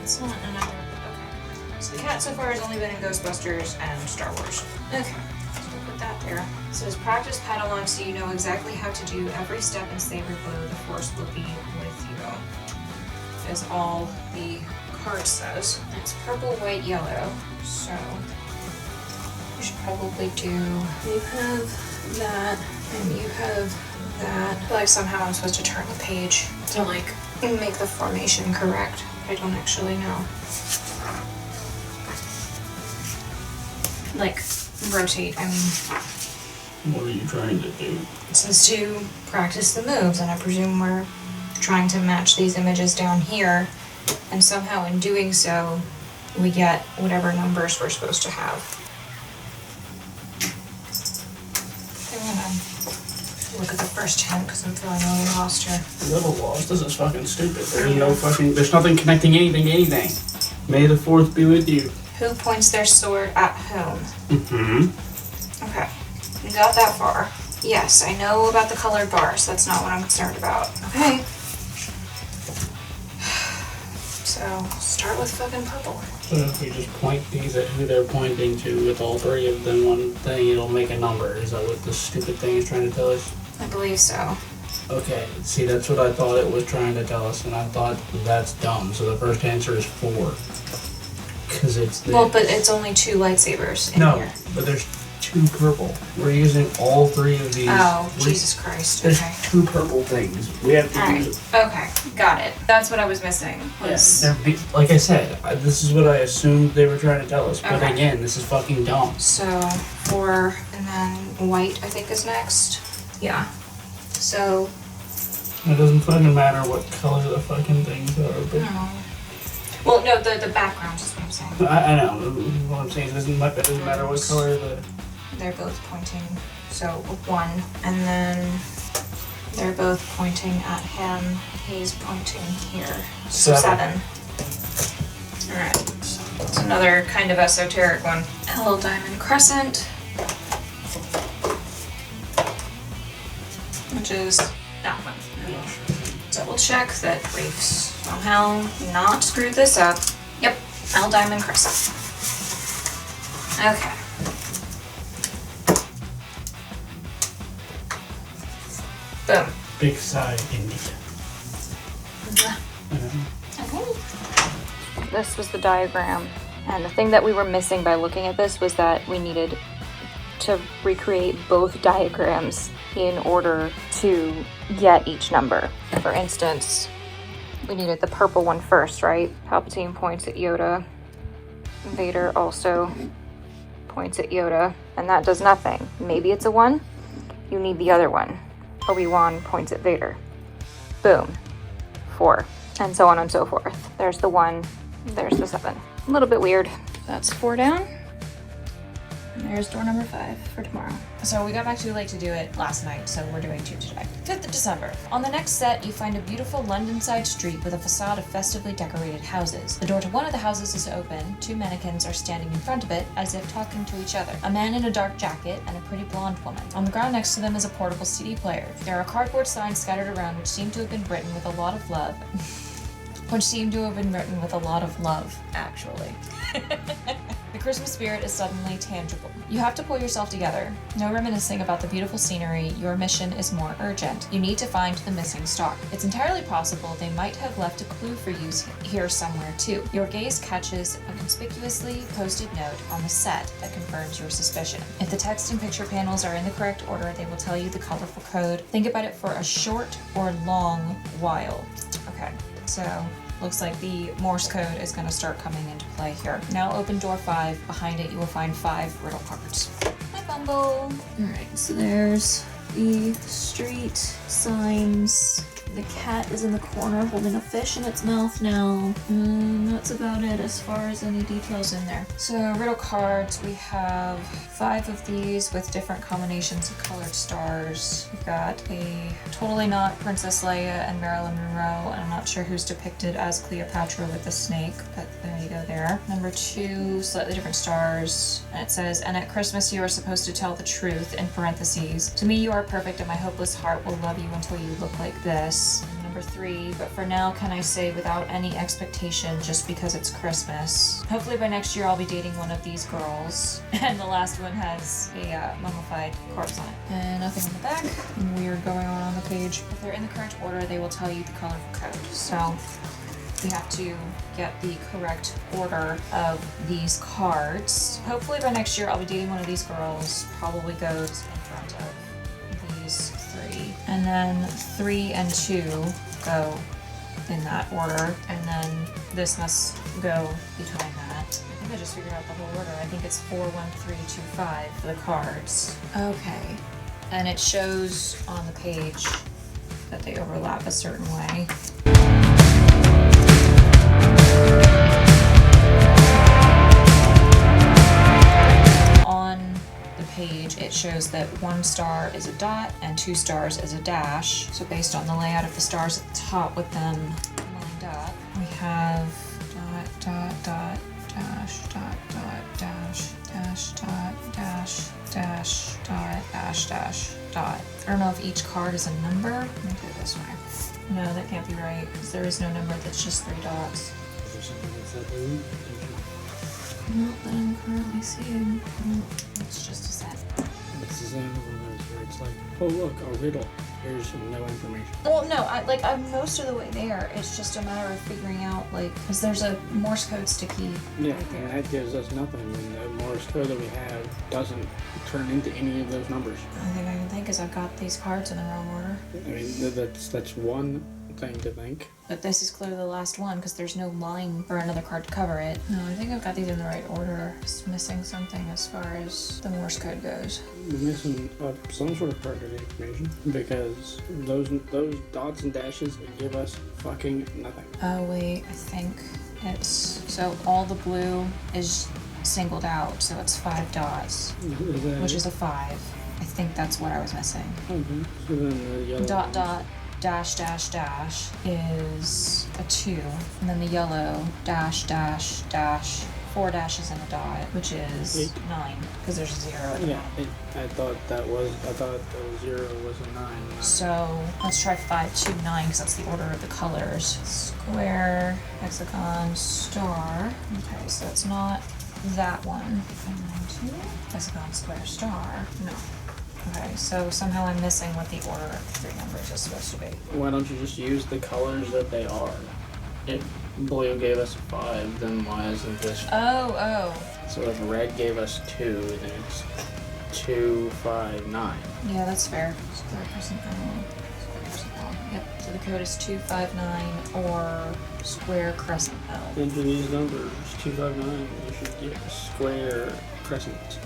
It's not another. Okay. So the cat so far has only been in Ghostbusters and Star Wars. Okay. So we'll put that there. It says practice Padawan so you know exactly how to do every step in Saber Glow. The Force will be with you. Is all the card says. It's purple, white, yellow. So you should probably do. You have that, and you have that. I feel like somehow I'm supposed to turn the page to like make the formation correct. I don't actually know. Like rotate. I mean. What are you trying to do? It says to practice the moves, and I presume we're trying to match these images down here, and somehow in doing so, we get whatever numbers we're supposed to have. I'm gonna look at the first 10 because I'm feeling a little lost here. A little lost. This is fucking stupid. There's nothing connecting anything to anything. May the 4th be with you. Who points their sword at whom? Mm-hmm. Okay, we got that far. Yes, I know about the colored bars. That's not what I'm concerned about. Okay. So, start with fucking purple. So if we just point these at who they're pointing to with all 3 of them one thing, it'll make a number. Is that what this stupid thing is trying to tell us? I believe so. Okay, see, that's what I thought it was trying to tell us, and I thought that's dumb. So the first answer is 4. Because it's the... Well, but it's only 2 lightsabers in no, here. but there's 2 purple. We're using all 3 of these. Oh, Jesus Christ. There's Okay. 2 purple things. We have to Alright, use it. okay, got it. That's what I was missing. Was... Like I said, this is what I assumed they were trying to tell us. But Okay. again, this is fucking dumb. So, 4, and then white, I think, is next. Yeah. So... It doesn't fucking matter what color the fucking things are, but... No. Well, no, the background is what I'm saying. I know. What I'm saying is it doesn't matter what color the... They're both pointing, so 1, and then they're both pointing at him. He's pointing here. So 7. Alright, it's another kind of esoteric one. L diamond crescent, which is that one. Double check that we've somehow not screwed this up. Yep, L diamond crescent. Okay. Boom. Big sigh indeed. Okay. This was the diagram, and the thing that we were missing by looking at this was that we needed to recreate both diagrams in order to get each number. For instance, we needed the purple one first, right? Palpatine points at Yoda. Vader also points at Yoda, and that does nothing. Maybe it's a 1. You need the other one. Obi-Wan points at Vader. Boom. 4. And so on and so forth. There's the 1. There's the 7. A little bit weird. That's 4 down. And there's door number 5 for tomorrow. So we got back too late to do it last night, so we're doing 2 today. 5th of December. On the next set, you find a beautiful London side street with a facade of festively decorated houses. The door to one of the houses is open. 2 mannequins are standing in front of it, as if talking to each other. A man in a dark jacket and a pretty blonde woman. On the ground next to them is a portable CD player. There are cardboard signs scattered around which seem to have been written with a lot of love. Actually. The Christmas spirit is suddenly tangible. You have to pull yourself together. No reminiscing about the beautiful scenery, your mission is more urgent. You need to find the missing star. It's entirely possible they might have left a clue for you here somewhere too. Your gaze catches a conspicuously posted note on the set that confirms your suspicion. If the text and picture panels are in the correct order, they will tell you the colorful code. Think about it for a short or long while. Okay, so looks like the Morse code is going to start coming into play here. Now open door 5. Behind it you will find 5 riddle cards. Hi, Bumble! Alright, so there's the street signs. The cat is in the corner holding a fish in its mouth now. And that's about it as far as any details in there. So riddle cards, we have 5 of these with different combinations of colored stars. We've got a totally not Princess Leia and Marilyn Monroe, and I'm not sure who's depicted as Cleopatra with the snake, but there you go there. Number 2, slightly different stars, and it says, and at Christmas you are supposed to tell the truth, in parentheses. To me you are perfect and my hopeless heart will love you until you look like this. And number 3, but for now can I say without any expectation just because it's Christmas. Hopefully by next year I'll be dating one of these girls. And the last one has a mummified corpse on it. And nothing on the back. Nothing weird going on the page. If they're in the correct order, they will tell you the colorful code. So we have to get the correct order of these cards. Hopefully by next year I'll be dating one of these girls. Probably goes in front of these 3. And then 3 and 2 go in that order. And then this must go behind that. I think I just figured out the whole order. I think it's 4, 1, 3, 2, 5 for the cards. Okay. And it shows on the page that they overlap a certain way. On the page, it shows that 1 star is a dot and 2 stars is a dash. So based on the layout of the stars at the top with them lined up, we have dot, dot, dot, dash, dot, dot, dash, dash, dot, dash, dash, dot, dash, dash, dot. I don't know if each card is a number. Let me do it this way. No, that can't be right, because there is no number that's just 3 dots. Is there something that's that blue? Not that I'm currently seeing. It's just a set. This is another one of those where it's like, oh look, a riddle. Here's no information. Well, no, I'm most of the way there. It's just a matter of figuring out, because there's a Morse code sticky Yeah, right there. and that gives us nothing. And the Morse code that we have doesn't turn into any of those numbers. The only thing I can think is I've got these cards in the wrong order. I mean, that's one thing to think. But this is clearly the last one because there's no line or another card to cover it. No, I think I've got these in the right order. Just missing something as far as the Morse code goes. We're missing some sort of part of the information because those dots and dashes give us fucking nothing. Oh wait, I think it's so all the blue is singled out, so it's 5 dots, which is a 5. I think that's what I was missing. Okay. So then the yellow Dot dot dash dash dash is a 2, and then the yellow dash dash dash 4 dashes and a dot, which is 9 because there's a 0 at the bottom. I thought the 0 was a 9. So let's try 5, 2, 9 because that's the order of the colors. Square, hexagon, star. Okay, so it's not that one. 1, 2, hexagon, square, star. No. Okay, so somehow I'm missing what the order of the 3 numbers is supposed to be. Why don't you just use the colors that they are? if blue gave us 5, then why isn't this? Oh. So if red gave us 2, then it's 2, 5, 9. Yeah, that's fair. Square crescent owl. Square crescent owl. Yep. So the code is 259 or square crescent owl. Into these numbers, 2, 5, 9, you should get a square crescent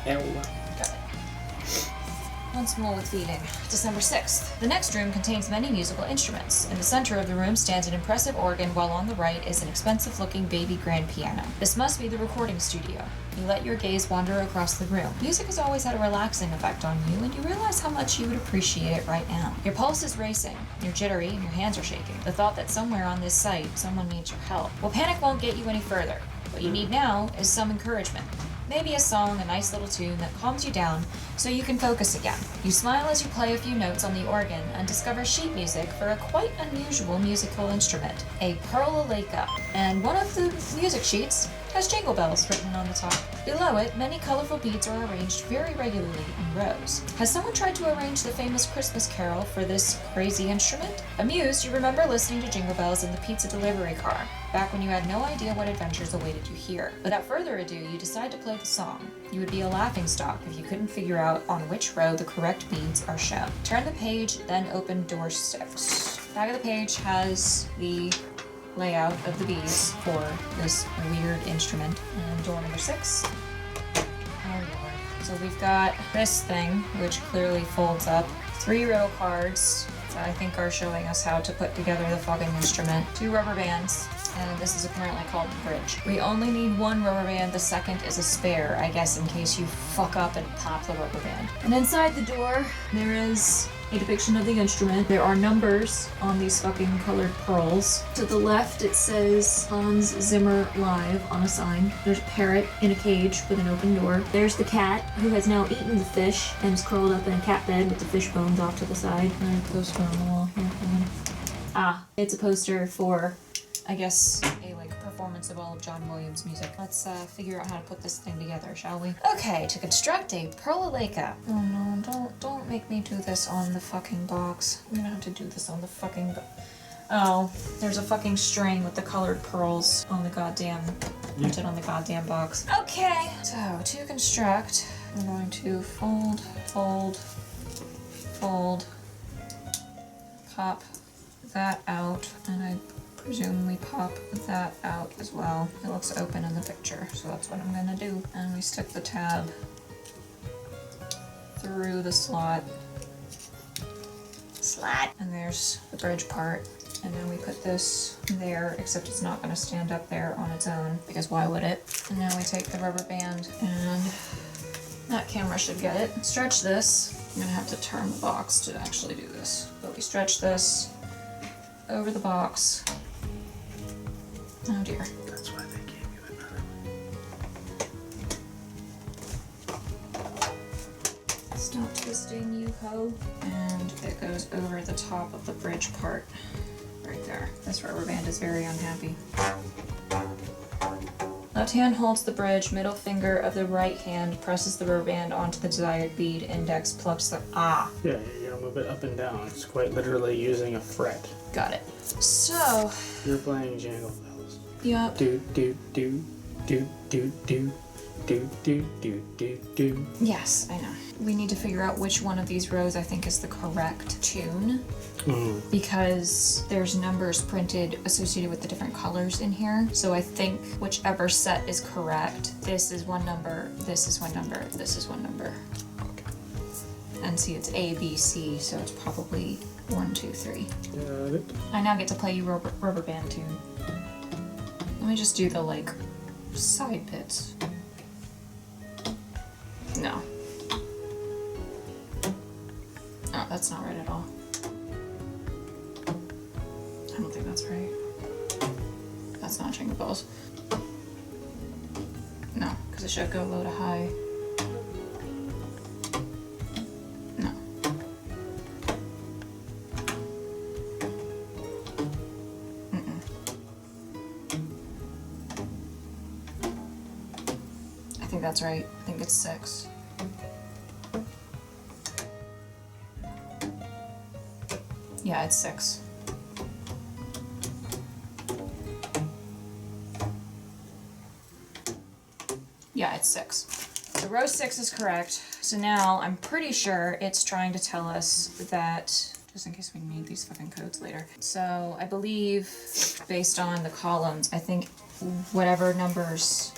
L. Got it. Once more with feeling. December 6th. The next room contains many musical instruments. In the center of the room stands an impressive organ, while on the right is an expensive-looking baby grand piano. This must be the recording studio. You let your gaze wander across the room. Music has always had a relaxing effect on you, and you realize how much you would appreciate it right now. Your pulse is racing, you're jittery, and your hands are shaking. The thought that somewhere on this site, someone needs your help. Well, panic won't get you any further. What you need now is some encouragement. Maybe a song, a nice little tune that calms you down so you can focus again. You smile as you play a few notes on the organ and discover sheet music for a quite unusual musical instrument, a perlaleka. And one of the music sheets has Jingle Bells written on the top. Below it, many colorful beads are arranged very regularly in rows. Has someone tried to arrange the famous Christmas carol for this crazy instrument? Amused, you remember listening to Jingle Bells in the pizza delivery car, back when you had no idea what adventures awaited you here. Without further ado, you decide to play the song. You would be a laughingstock if you couldn't figure out on which row the correct beads are shown. Turn the page, then open door 6. Back of the page has the layout of the beads for this weird instrument. And door number 6. Oh lord. So we've got this thing, which clearly folds up. 3 row cards that I think are showing us how to put together the fucking instrument. 2 rubber bands. And this is apparently called the bridge. We only need 1 rubber band, the second is a spare, I guess, in case you fuck up and pop the rubber band. And inside the door, there is a depiction of the instrument. There are numbers on these fucking colored pearls. To the left, it says Hans Zimmer Live on a sign. There's a parrot in a cage with an open door. There's the cat, who has now eaten the fish and is curled up in a cat bed with the fish bones off to the side. And there's a poster on the wall here. Ah, it's a poster for, I guess, a performance of all of John Williams' music. Let's figure out how to put this thing together, shall we? Okay, to construct a perlaleka. Oh no, don't make me do this on the fucking box. I'm gonna have to do this on the fucking oh, there's a fucking string with the colored pearls on the goddamn, printed on the goddamn box. Okay, so to construct, I'm going to fold, pop that out, and I presume we pop that out as well. It looks open in the picture, so that's what I'm gonna do. And we stick the tab through the slot. And there's the bridge part. And then we put this there, except it's not gonna stand up there on its own, because why would it? And now we take the rubber band, and that camera should get it. Stretch this. I'm gonna have to turn the box to actually do this. But we stretch this over the box. Oh dear. That's why they gave you another one. Stop twisting, you ho. And it goes over the top of the bridge part. Right there. This rubber band is very unhappy. Left hand holds the bridge, middle finger of the right hand presses the rubber band onto the desired bead, index plucks the Yeah, you're gonna move it up and down. It's quite literally using a fret. Got it. So You're playing Jingle Bells. yep. Do do do do do do do do do do do. Yes, I know. We need to figure out which one of these rows I think is the correct tune. Because there's numbers printed associated with the different colors in here. So I think whichever set is correct, this is one number, this is one number, this is one number. Okay. And see, it's A, B, C, so it's probably 1, 2, 3. Got it. I now get to play you rubber band tune. Let me just do the side bits. No. Oh, that's not right at all. I don't think that's right. That's not Jingle Bells. No, because it should go low to high. No. I think that's right. I think it's 6. Yeah, it's 6. Yeah, it's 6. So row 6 is correct. So now I'm pretty sure it's trying to tell us that, just in case we need these fucking codes later. So I believe based on the columns, I think whatever numbers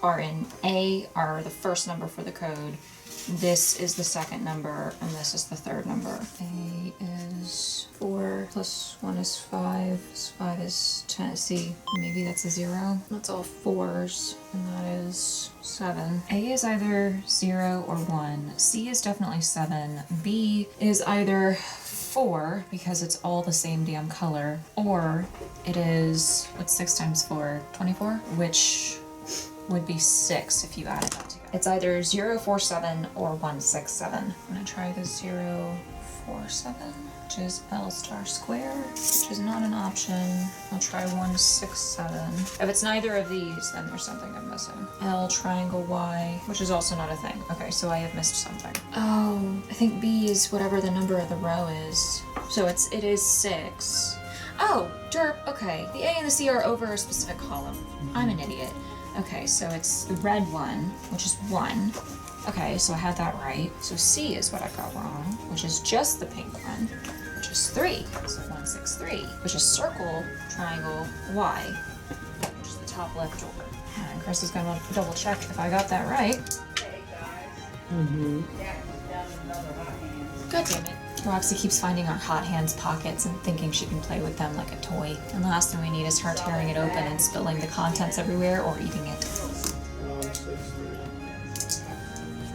are in A are the first number for the code. This is the second number, and this is the third number. A is 4 plus 1 is 5. 5 is 10. See, maybe that's a 0. That's all 4s, and that is 7. A is either 0 or 1. C is definitely 7. B is either 4, because it's all the same damn color, or it is, what's 6 times 4? 24? Which would be 6 if you added that together. It's either 047 or 167. I'm gonna try the 047, which is L star square, which is not an option. I'll try 167. If it's neither of these, then there's something I'm missing. L triangle Y, which is also not a thing. Okay, so I have missed something. Oh, I think B is whatever the number of the row is. So it is 6. Oh, derp, okay. The A and the C are over a specific column. I'm an idiot. Okay, so it's the red one, which is 1. Okay, so I had that right. So C is what I got wrong, which is just the pink one, which is 3. So 163, which is circle, triangle, Y, which is the top left door. And Chris is gonna double check if I got that right. Hey guys. Mm-hmm. Yeah, God damn it. Roxy keeps finding our hot hands pockets and thinking she can play with them like a toy. And the last thing we need is her tearing it open and spilling the contents everywhere or eating it. 163.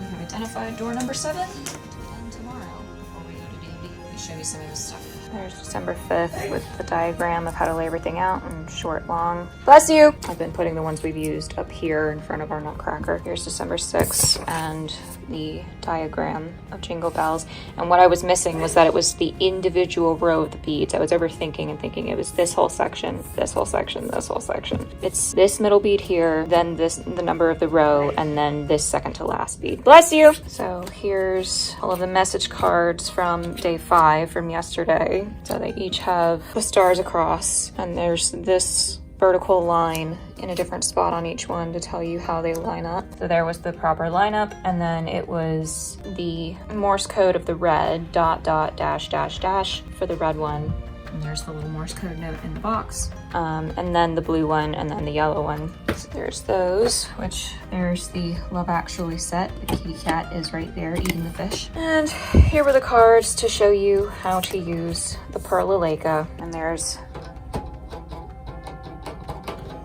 We have identified door number 7. And tomorrow, before we go to D&D, we show you some of this stuff. There's December 5th with the diagram of how to lay everything out in short, long. Bless you! I've been putting the ones we've used up here in front of our nutcracker. Here's December 6th and the diagram of Jingle Bells. And what I was missing was that it was the individual row of the beads. I was overthinking and thinking it was this whole section, this whole section, this whole section. It's this middle bead here, then this, the number of the row, and then this second to last bead. Bless you! So here's all of the message cards from day 5 from yesterday. So they each have the stars across, and there's this vertical line in a different spot on each one to tell you how they line up. So there was the proper lineup, and then it was the Morse code of the red, ... for the red one. And there's the little Morse code note in the box. And then the blue one, and then the yellow one. So there's those, which there's the Love Actually set. The kitty cat is right there eating the fish. And here were the cards to show you how to use the Pearl Laleika. And there's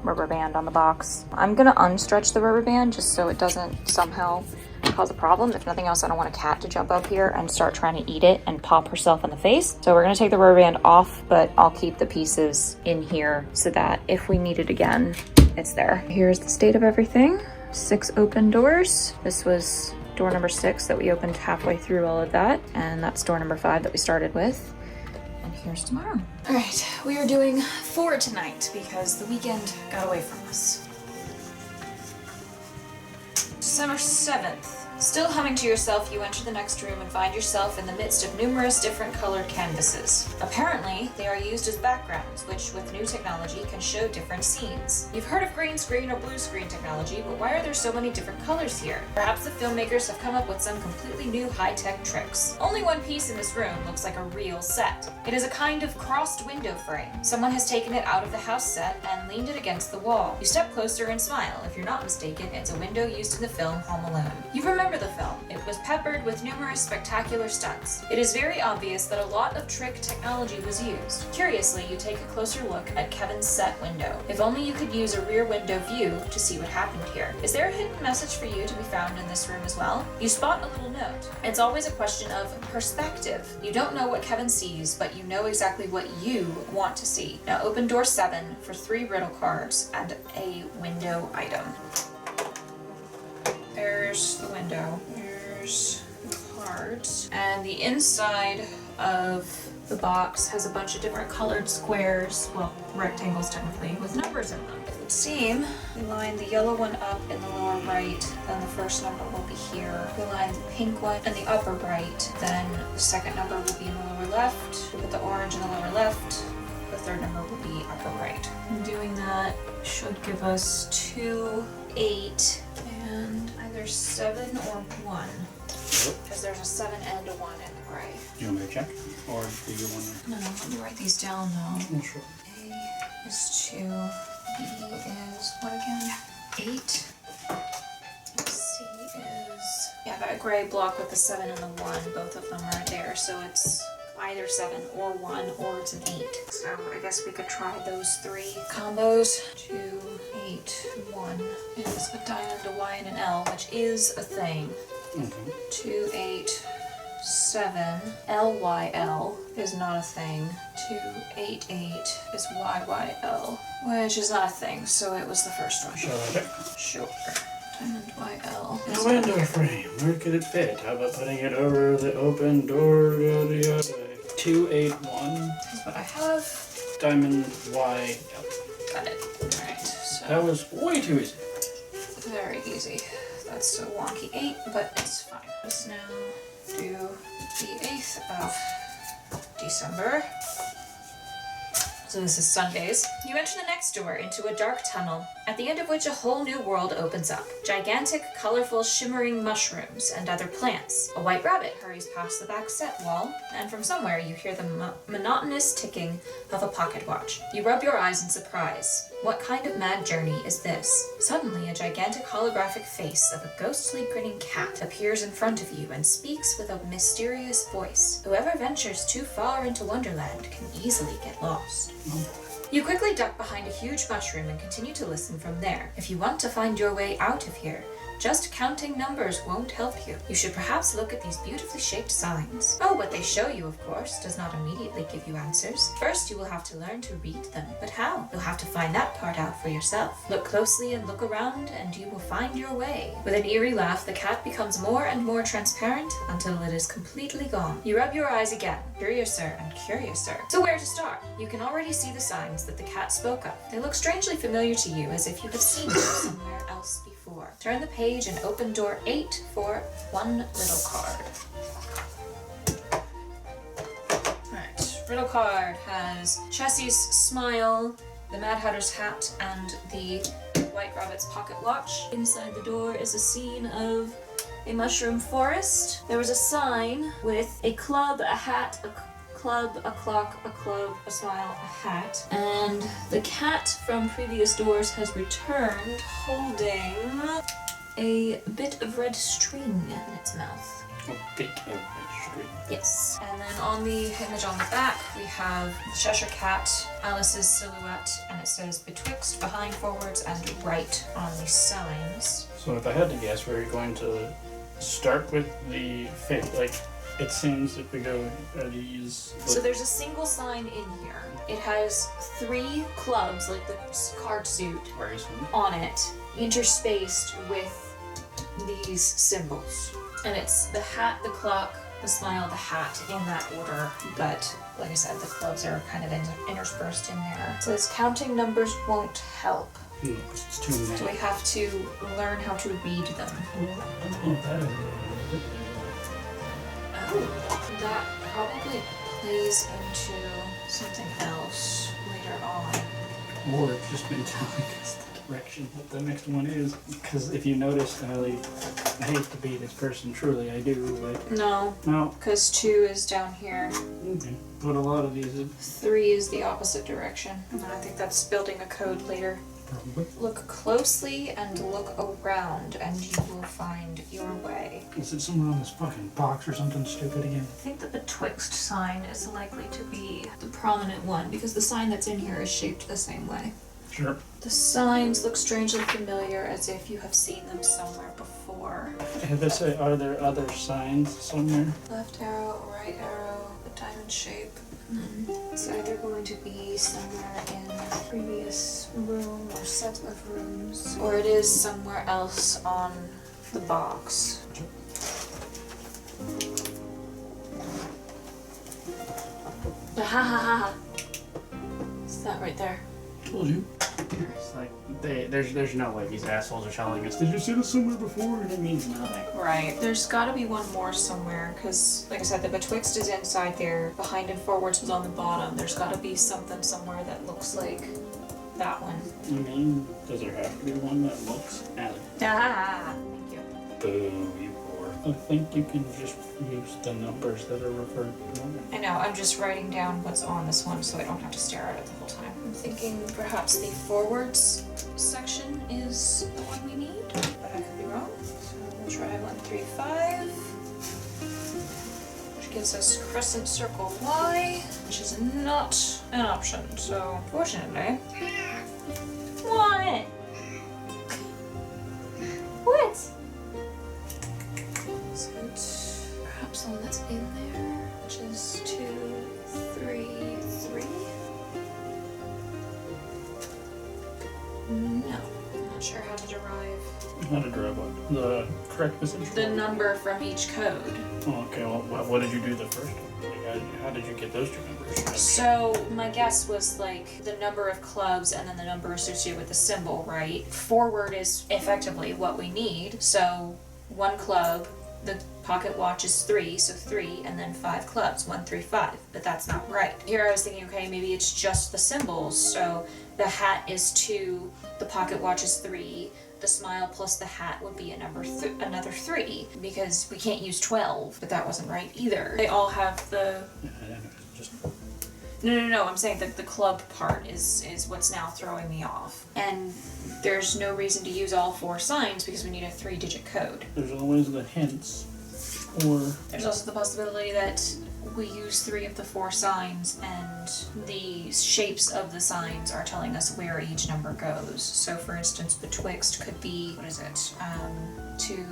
rubber band on the box. I'm gonna unstretch the rubber band just so it doesn't somehow cause a problem. If nothing else, I don't want a cat to jump up here and start trying to eat it and pop herself in the face. So we're gonna take the rubber band off, but I'll keep the pieces in here so that if we need it again, it's there. Here's the state of everything. 6 open doors. This was door number 6 that we opened halfway through all of that. And that's door number 5 that we started with. And here's tomorrow. All right, we are doing 4 tonight because the weekend got away from us. December 7th. Still humming to yourself, you enter the next room and find yourself in the midst of numerous different colored canvases. Apparently, they are used as backgrounds, which with new technology can show different scenes. You've heard of green screen or blue screen technology, but why are there so many different colors here? Perhaps the filmmakers have come up with some completely new high-tech tricks. Only one piece in this room looks like a real set. It is a kind of crossed window frame. Someone has taken it out of the house set and leaned it against the wall. You step closer and smile. If you're not mistaken, it's a window used in the film Home Alone. You remember the film. It was peppered with numerous spectacular stunts. It is very obvious that a lot of trick technology was used. Curiously, you take a closer look at Kevin's set window. If only you could use a rear window view to see what happened here. Is there a hidden message for you to be found in this room as well? You spot a little note. It's always a question of perspective. You don't know what Kevin sees, but you know exactly what you want to see. Now open door 7 for 3 riddle cards and a window item. There's the window. There's the cards. And the inside of the box has a bunch of different colored squares, well, rectangles technically, with numbers in them. It would seem we line the yellow one up in the lower right, then the first number will be here. We line the pink one in the upper right, then the second number will be in the lower left. We put the orange in the lower left. The third number will be upper right. And doing that should give us 2, 8, And either 7 or 1. Because there's a 7 and a 1 in the gray. Do you want me to check? Or do you want to? No, let me write these down though. Oh, sure. A is 2. B is what again? 8. C is... Yeah, that gray block with the 7 and the 1, both of them are there, so it's either 7 or 1, or it's an 8. So I guess we could try those 3 combos. 2, 8, 1 is a diamond, a Y, and an L, which is a thing. Okay. 2, 8, 7, LYL is not a thing. 2, 8, 8 is YYL, which is not a thing, so it was the first one. Shall I check? Sure. Diamond YL. A window frame. Where could it fit? How about putting it over the open door? 281. That's what I have. Diamond Y. Got it. Alright, so That was way too easy. very easy. That's a wonky 8, but it's fine. Let's now do the 8th of December. So this is Sundays. You enter the next door into a dark tunnel, at the end of which a whole new world opens up. Gigantic, colorful, shimmering mushrooms and other plants. A white rabbit hurries past the back set wall, and from somewhere you hear the monotonous ticking of a pocket watch. You rub your eyes in surprise. What kind of mad journey is this? Suddenly, a gigantic holographic face of a ghostly grinning cat appears in front of you and speaks with a mysterious voice. Whoever ventures too far into Wonderland can easily get lost. You quickly duck behind a huge mushroom and continue to listen from there. If you want to find your way out of here, just counting numbers won't help you. You should perhaps look at these beautifully shaped signs. Oh, what they show you, of course, does not immediately give you answers. First, you will have to learn to read them. But how? You'll have to find that part out for yourself. Look closely and look around, and you will find your way. With an eerie laugh, the cat becomes more and more transparent until it is completely gone. You rub your eyes again, curiouser and curiouser. So where to start? You can already see the signs that the cat spoke of. They look strangely familiar to you, as if you have seen them somewhere else before. Turn the page and open door 8 for one riddle card. Alright, riddle card has Chessie's smile, the Mad Hatter's hat, and the White Rabbit's pocket watch. Inside the door is a scene of a mushroom forest. There was a sign with a club, a hat, a club, a clock, a club, a smile, a hat. And the cat from previous doors has returned holding a bit of red string in its mouth. A bit of red string. Yes. And then on the image on the back, we have Cheshire Cat, Alice's silhouette, and it says betwixt, behind, forwards, and right on the signs. So if I had to guess, we're going to start with the fate. Like, it seems if we go these. So there's a single sign in here. It has 3 clubs, like the card suit, on it, interspaced with these symbols. And it's the hat, the clock, the smile, the hat in that order. But like I said, the clubs are kind of interspersed in there. It says counting numbers won't help. No, it's too many. So we have to learn how to read them. Well, I don't know if that is. Oh, that probably plays into something else later on. Or it's just been telling us the direction that the next one is. Because if you notice, Ellie, I hate to be this person, truly I do, but... No, No. because 2 is down here. Okay. But a lot of these... 3 is the opposite direction. And I think that's building a code later. Probably. Look closely and look around, and you will find your way. Is it somewhere on this fucking box or something stupid again? I think that the betwixt sign is likely to be the prominent one, because the sign that's in here is shaped the same way. Sure. The signs look strangely familiar, as if you have seen them somewhere before. Are there other signs somewhere? Left arrow, right arrow, a diamond shape. It's either going to be somewhere in a previous room or set of rooms, or it is somewhere else on the box. Ha ha ha ha! It's that right there. Told you. It's like, there's no way these assholes are telling us, did you see this somewhere before? And it means nothing. Right. There's gotta be one more somewhere, because, like I said, the betwixt is inside there, behind and forwards was on the bottom. There's gotta be something somewhere that looks like that one. I mean, does there have to be one that looks at it? Ah, thank you. Boo, you poor. I think you can just use the numbers that are referred to. I know, I'm just writing down what's on this one so I don't have to stare at it the whole time. I'm thinking perhaps the forwards section is the one we need, but I could be wrong. So we'll try 135, which gives us crescent circle Y, which is not an option. So fortunately, what? What? So it's perhaps the one that's in there, which is 2, 3, 3. No, I'm not sure how to derive How to drive what? The correct message? the number from each code. Oh, okay, well, what did you do the first one? Like, how did you get those two numbers? So my guess was like the number of clubs and then the number associated with the symbol, right? Forward is effectively what we need. So 1 club, the pocket watch is 3, so 3, and then 5 clubs, 1, 3, 5. But that's not right. Here I was thinking, okay, maybe it's just the symbols. So the hat is 2, the pocket watch is 3, the smile plus the hat would be another 3, because we can't use 12, but that wasn't right either. They all have the... Just... No, I'm saying that the club part is what's now throwing me off. And there's no reason to use all 4 signs because we need a 3-digit code. There's always the hints, or... There's also the possibility that we use 3 of the 4 signs and the shapes of the signs are telling us where each number goes. So for instance, betwixt could be, 2,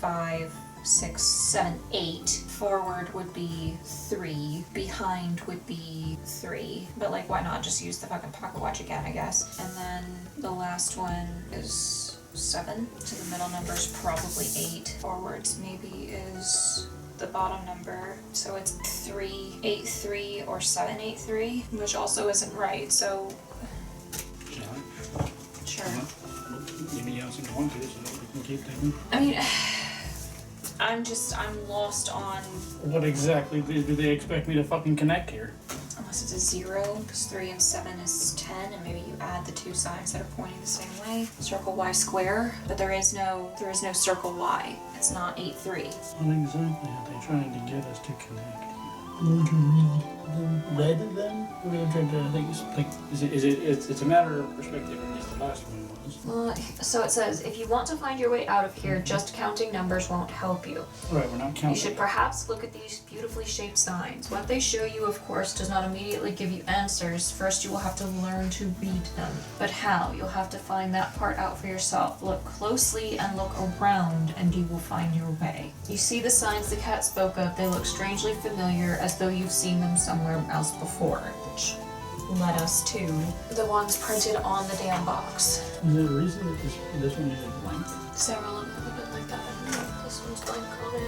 5, 6, 7, 8. Forward would be 3. Behind would be 3. But like, why not just use the fucking pocket watch again, I guess. And then the last one is 7. So the middle number is probably 8. Forwards maybe is the bottom number. So it's 383 or 783, which also isn't right. So Yeah. sure. Maybe you also want to, so we can keep taking. I mean, I'm lost on, What exactly do they expect me to fucking connect here? unless it's a 0, because 3 and 7 is 10, and maybe you add the 2 signs that are pointing the same way. Circle Y square, but there is no circle Y. It's not 8, 3. What exactly are they trying to get us to connect? Learn to read them, read them? What are they trying to think? It's a matter of perspective, or at least the last one was. So it says, if you want to find your way out of here, just counting numbers won't help you. Right, we're not counting. You should perhaps look at these beautifully shaped signs. What they show you, of course, does not immediately give you answers. First, you will have to learn to read them. But how? You'll have to find that part out for yourself. Look closely and look around, and you will find your way. You see the signs the cat spoke of. They look strangely familiar, as though you've seen them somewhere else before, which led us to the ones printed on the damn box. Is there a reason that this one is blank? Several of them have been like that. I don't know. This one's blank on it.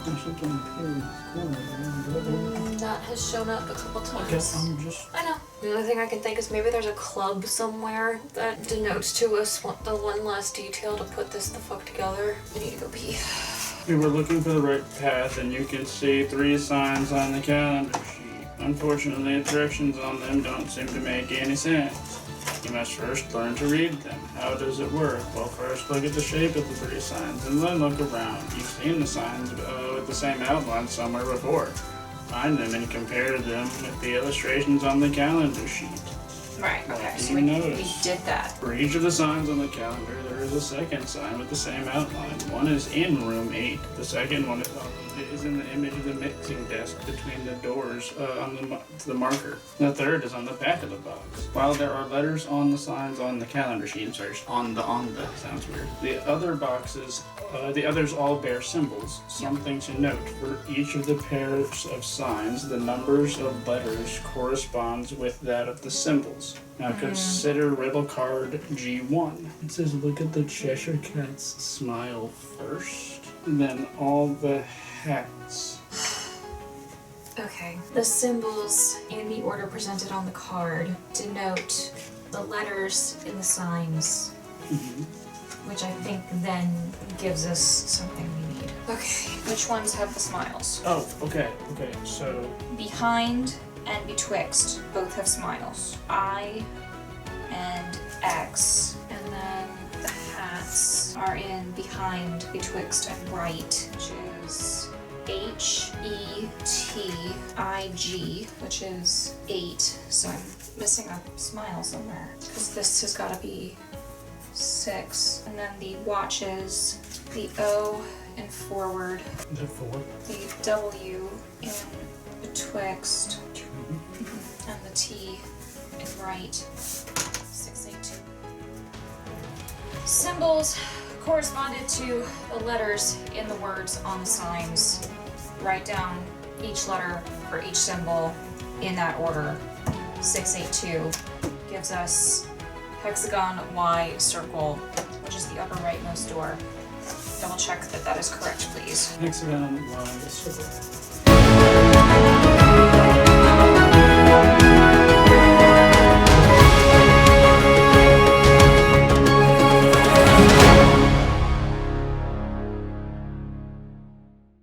There's something here in the corner. That has shown up a couple Okay, times. I'm just... I know. The only thing I can think is maybe there's a club somewhere that denotes to us what the one last detail to put this the fuck together. I need to go pee. We were looking for the right path, and you can see 3 signs on the calendar sheet. Unfortunately, the directions on them don't seem to make any sense. You must first learn to read them. How does it work? Well, first look at the shape of the 3 signs, and then look around. You've seen the signs with the same outline somewhere before. Find them and compare them with the illustrations on the calendar sheet. Right, okay. What do So you we notice? did that. For each of the signs on the calendar, there is a second sign with the same outline. One is in room 8. The second one is in the image of the mixing desk between the doors on the marker. The third is on the back of the box. While there are letters on the signs on the calendar sheet, sorry, on the sounds weird. The other boxes, the others all bear symbols. Something to note: for each of the pairs of signs, the numbers of letters corresponds with that of the symbols. Now consider riddle card G1. It says look at the Cheshire Cat's smile first, then all the hats. Okay. The symbols in the order presented on the card denote the letters in the signs, which I think then gives us something we need. Okay. Which ones have the smiles? Oh, okay, so Behind and betwixt both have smiles. I X. And then the hats are in behind, betwixt, and right, which is HETIG, which is 8. So I'm missing a smile somewhere because this has got to be 6. And then the watches, the O in forward, Is it 4? the W in betwixt, and the T in right. 682. Symbols corresponded to the letters in the words on the signs. Write down each letter for each symbol in that order. 682 gives us hexagon, Y, circle, which is the upper rightmost door. Double check that that is correct, please. Hexagon, Y, circle.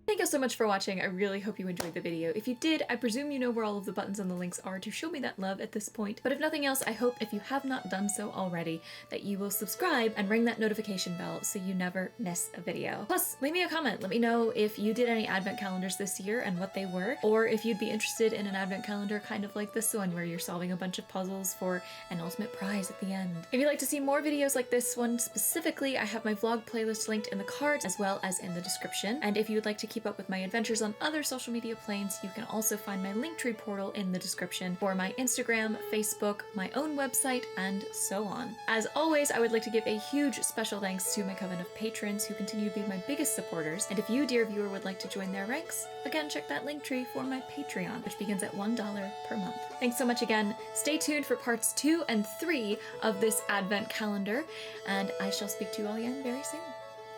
Thank you so much for watching. I really hope you enjoyed the video. If you did, I presume you know where all of the buttons and the links are to show me that love at this point. But if nothing else, I hope if you have not done so already, that you will subscribe and ring that notification bell so you never miss a video. Plus, leave me a comment. Let me know if you did any advent calendars this year and what they were, or if you'd be interested in an advent calendar kind of like this one where you're solving a bunch of puzzles for an ultimate prize at the end. If you'd like to see more videos like this one specifically, I have my vlog playlist linked in the cards as well as in the description. And if you would like to keep up with my adventures on other social media planes, you can also find my Linktree portal in the description for my Instagram, Facebook, my own website, and so on. As always, I would like to give a huge special thanks to my coven of patrons who continue to be my biggest supporters, and if you, dear viewer, would like to join their ranks, again, check that Linktree for my Patreon, which begins at $1 per month. Thanks so much again. Stay tuned for parts 2 and 3 of this advent calendar, and I shall speak to you all again very soon.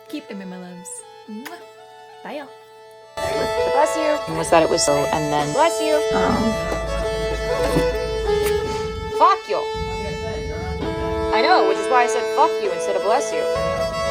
Keep it, my loves. Mwah. Bye, y'all. Bless you. Was that it was so, and then bless you. Fuck you. I know, which is why I said fuck you instead of bless you.